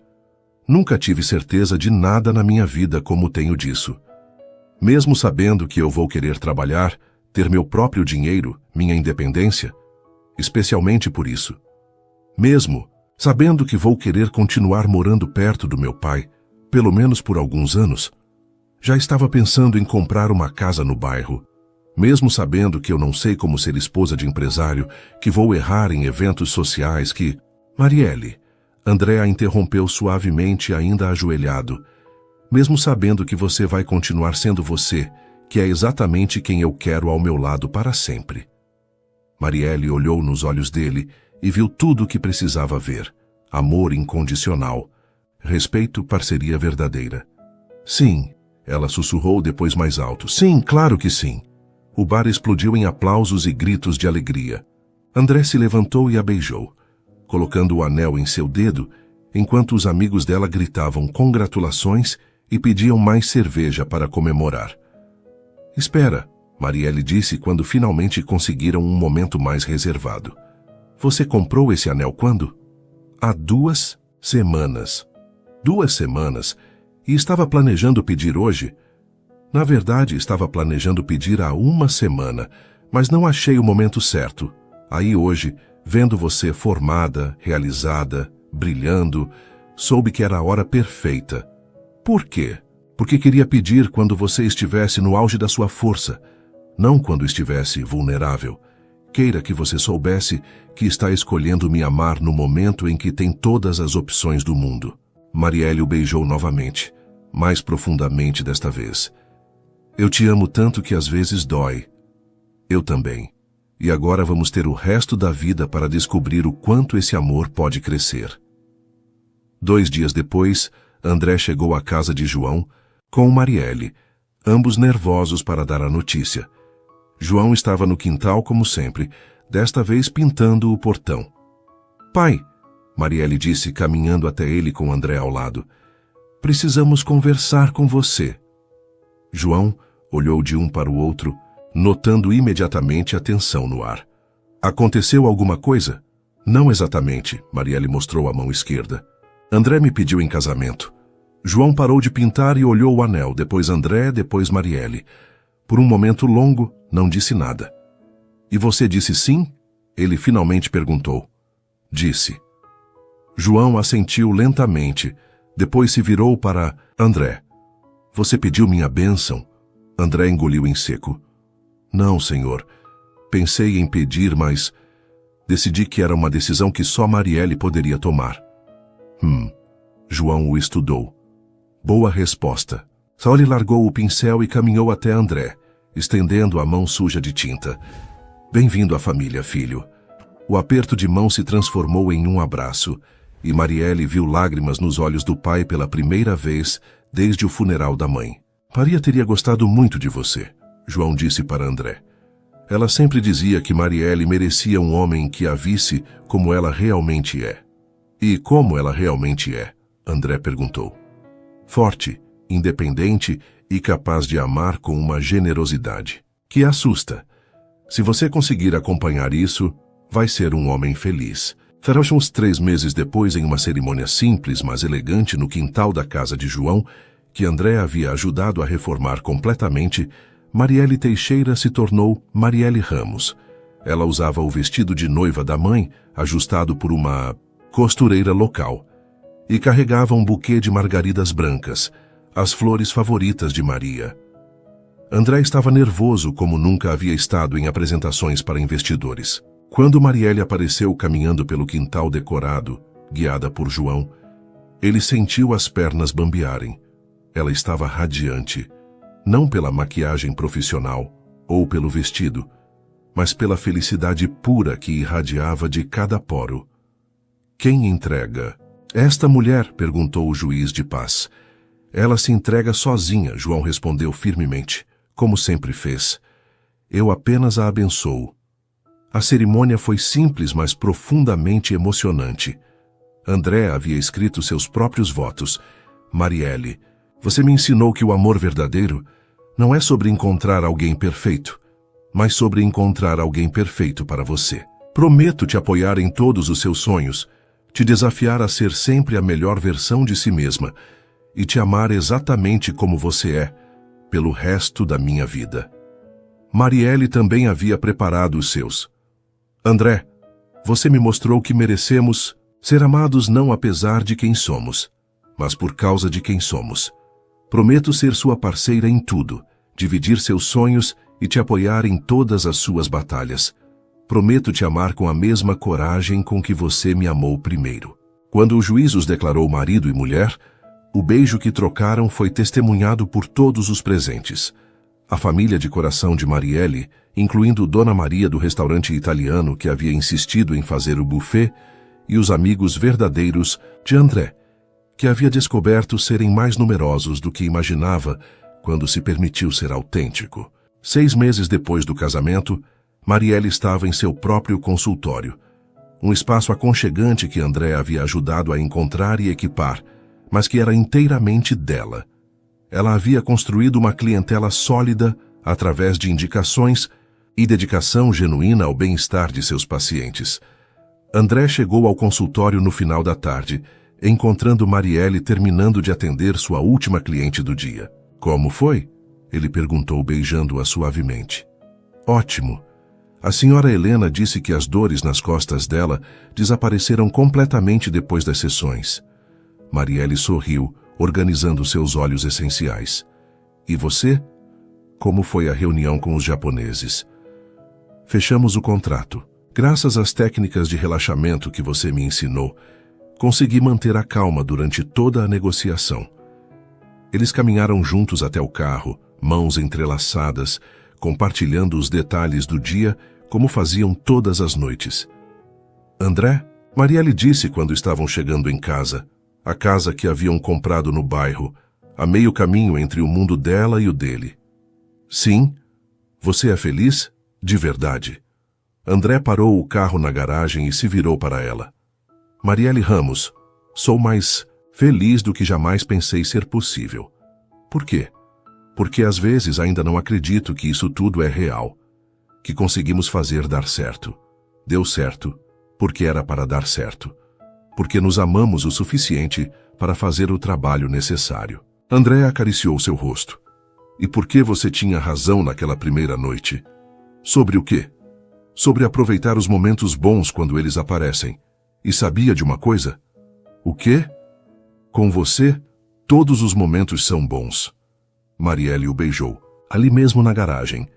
Nunca tive certeza de nada na minha vida como tenho disso. Mesmo sabendo que eu vou querer trabalhar, ter meu próprio dinheiro, minha independência, especialmente por isso. Mesmo sabendo que vou querer continuar morando perto do meu pai, pelo menos por alguns anos, já estava pensando em comprar uma casa no bairro. Mesmo sabendo que eu não sei como ser esposa de empresário, que vou errar em eventos sociais, que... Marielle, André a interrompeu suavemente, ainda ajoelhado. Mesmo sabendo que você vai continuar sendo você, que é exatamente quem eu quero ao meu lado para sempre. Marielle olhou nos olhos dele e viu tudo o que precisava ver. Amor incondicional. Respeito, parceria verdadeira. Sim, ela sussurrou depois mais alto. Sim, claro que sim. O bar explodiu em aplausos e gritos de alegria. André se levantou e a beijou, colocando o anel em seu dedo, enquanto os amigos dela gritavam congratulações e pediam mais cerveja para comemorar. Espera, Marielle disse quando finalmente conseguiram um momento mais reservado. Você comprou esse anel quando? Há 2 semanas. 2 semanas? E estava planejando pedir hoje? Na verdade, estava planejando pedir há 1 semana, mas não achei o momento certo. Aí hoje, vendo você formada, realizada, brilhando, soube que era a hora perfeita. Por quê? Porque queria pedir quando você estivesse no auge da sua força, não quando estivesse vulnerável. Queira que você soubesse que está escolhendo me amar no momento em que tem todas as opções do mundo. Marielle o beijou novamente, mais profundamente desta vez. Eu te amo tanto que às vezes dói. Eu também. E agora vamos ter o resto da vida para descobrir o quanto esse amor pode crescer. 2 dias depois, André chegou à casa de João com Marielle, ambos nervosos para dar a notícia. João estava no quintal como sempre, desta vez pintando o portão. Pai, Marielle disse caminhando até ele com André ao lado, precisamos conversar com você. João olhou de um para o outro, notando imediatamente a tensão no ar. Aconteceu alguma coisa? Não exatamente, Marielle mostrou a mão esquerda. André me pediu em casamento. João parou de pintar e olhou o anel, depois André, depois Marielle. Por um momento longo, não disse nada. E você disse sim? Ele finalmente perguntou. Disse. João assentiu lentamente, depois se virou para André. Você pediu minha bênção? André engoliu em seco. Não, senhor. Pensei em pedir, mas decidi que era uma decisão que só Marielle poderia tomar. João o estudou. Boa resposta. Sauli largou o pincel e caminhou até André, estendendo a mão suja de tinta. Bem-vindo à família, filho. O aperto de mão se transformou em um abraço, e Marielle viu lágrimas nos olhos do pai pela primeira vez desde o funeral da mãe. Maria teria gostado muito de você, João disse para André. Ela sempre dizia que Marielle merecia um homem que a visse como ela realmente é. E como ela realmente é, André perguntou. Forte, independente e capaz de amar com uma generosidade que assusta. Se você conseguir acompanhar isso, vai ser um homem feliz. Foram uns 3 meses depois, em uma cerimônia simples, mas elegante no quintal da casa de João, que André havia ajudado a reformar completamente, Marielle Teixeira se tornou Marielle Ramos. Ela usava o vestido de noiva da mãe, ajustado por uma costureira local, e carregava um buquê de margaridas brancas, as flores favoritas de Maria. André estava nervoso como nunca havia estado em apresentações para investidores. Quando Marielle apareceu caminhando pelo quintal decorado, guiada por João, ele sentiu as pernas bambearem. Ela estava radiante, não pela maquiagem profissional ou pelo vestido, mas pela felicidade pura que irradiava de cada poro. Quem entrega? Esta mulher, perguntou o juiz de paz. Ela se entrega sozinha, João respondeu firmemente, como sempre fez. Eu apenas a abençoo. A cerimônia foi simples, mas profundamente emocionante. André havia escrito seus próprios votos. Marielle, você me ensinou que o amor verdadeiro não é sobre encontrar alguém perfeito, mas sobre encontrar alguém perfeito para você. Prometo te apoiar em todos os seus sonhos, te desafiar a ser sempre a melhor versão de si mesma e te amar exatamente como você é, pelo resto da minha vida. Marielle também havia preparado os seus. André, você me mostrou que merecemos ser amados não apesar de quem somos, mas por causa de quem somos. Prometo ser sua parceira em tudo, dividir seus sonhos e te apoiar em todas as suas batalhas. Prometo te amar com a mesma coragem com que você me amou primeiro. Quando o juiz os declarou marido e mulher, o beijo que trocaram foi testemunhado por todos os presentes. A família de coração de Marielle, incluindo Dona Maria do restaurante italiano que havia insistido em fazer o buffet, e os amigos verdadeiros de André, que havia descoberto serem mais numerosos do que imaginava quando se permitiu ser autêntico. 6 meses depois do casamento, Marielle estava em seu próprio consultório, um espaço aconchegante que André havia ajudado a encontrar e equipar, mas que era inteiramente dela. Ela havia construído uma clientela sólida através de indicações e dedicação genuína ao bem-estar de seus pacientes. André chegou ao consultório no final da tarde, encontrando Marielle terminando de atender sua última cliente do dia. Como foi? Ele perguntou, beijando-a suavemente. Ótimo. A senhora Helena disse que as dores nas costas dela desapareceram completamente depois das sessões. Marielle sorriu, organizando seus olhos essenciais. E você? Como foi a reunião com os japoneses? Fechamos o contrato. Graças às técnicas de relaxamento que você me ensinou, consegui manter a calma durante toda a negociação. Eles caminharam juntos até o carro, mãos entrelaçadas, compartilhando os detalhes do dia como faziam todas as noites. André, Marielle disse quando estavam chegando em casa, a casa que haviam comprado no bairro, a meio caminho entre o mundo dela e o dele. Sim? Você é feliz? De verdade. André parou o carro na garagem e se virou para ela. Marielle Ramos, sou mais feliz do que jamais pensei ser possível. Por quê? Porque às vezes ainda não acredito que isso tudo é real, que conseguimos fazer dar certo. Deu certo, porque era para dar certo. Porque nos amamos o suficiente para fazer o trabalho necessário. André acariciou seu rosto. E por que você tinha razão naquela primeira noite? Sobre o quê? Sobre aproveitar os momentos bons quando eles aparecem. E sabia de uma coisa? O quê? Com você, todos os momentos são bons. Marielle o beijou, ali mesmo na garagem,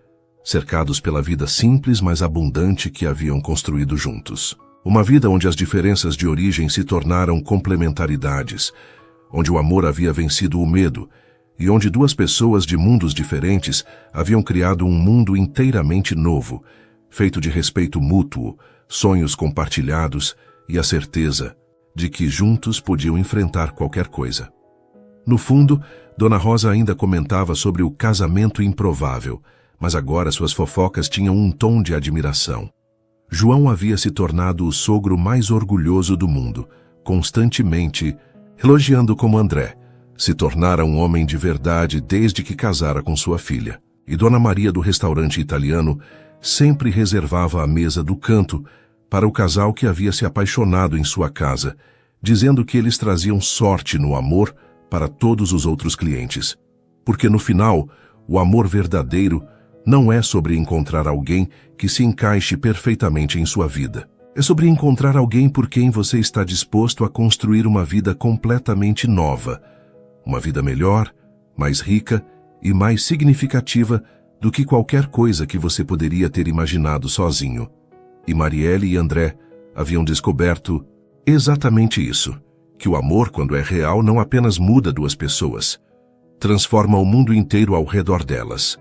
cercados pela vida simples mas abundante que haviam construído juntos. Uma vida onde as diferenças de origem se tornaram complementaridades, onde o amor havia vencido o medo e onde duas pessoas de mundos diferentes haviam criado um mundo inteiramente novo, feito de respeito mútuo, sonhos compartilhados e a certeza de que juntos podiam enfrentar qualquer coisa. No fundo, Dona Rosa ainda comentava sobre o casamento improvável, mas agora suas fofocas tinham um tom de admiração. João havia se tornado o sogro mais orgulhoso do mundo, constantemente elogiando como André se tornara um homem de verdade desde que casara com sua filha. E Dona Maria do restaurante italiano sempre reservava a mesa do canto para o casal que havia se apaixonado em sua casa, dizendo que eles traziam sorte no amor para todos os outros clientes. Porque no final, o amor verdadeiro não é sobre encontrar alguém que se encaixe perfeitamente em sua vida. É sobre encontrar alguém por quem você está disposto a construir uma vida completamente nova, uma vida melhor, mais rica e mais significativa do que qualquer coisa que você poderia ter imaginado sozinho. E Marielle e André haviam descoberto exatamente isso, que o amor, quando é real, não apenas muda duas pessoas, transforma o mundo inteiro ao redor delas.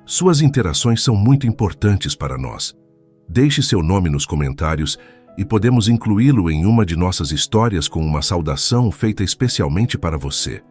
Suas interações são muito importantes para nós. Deixe seu nome nos comentários e podemos incluí-lo em uma de nossas histórias com uma saudação feita especialmente para você.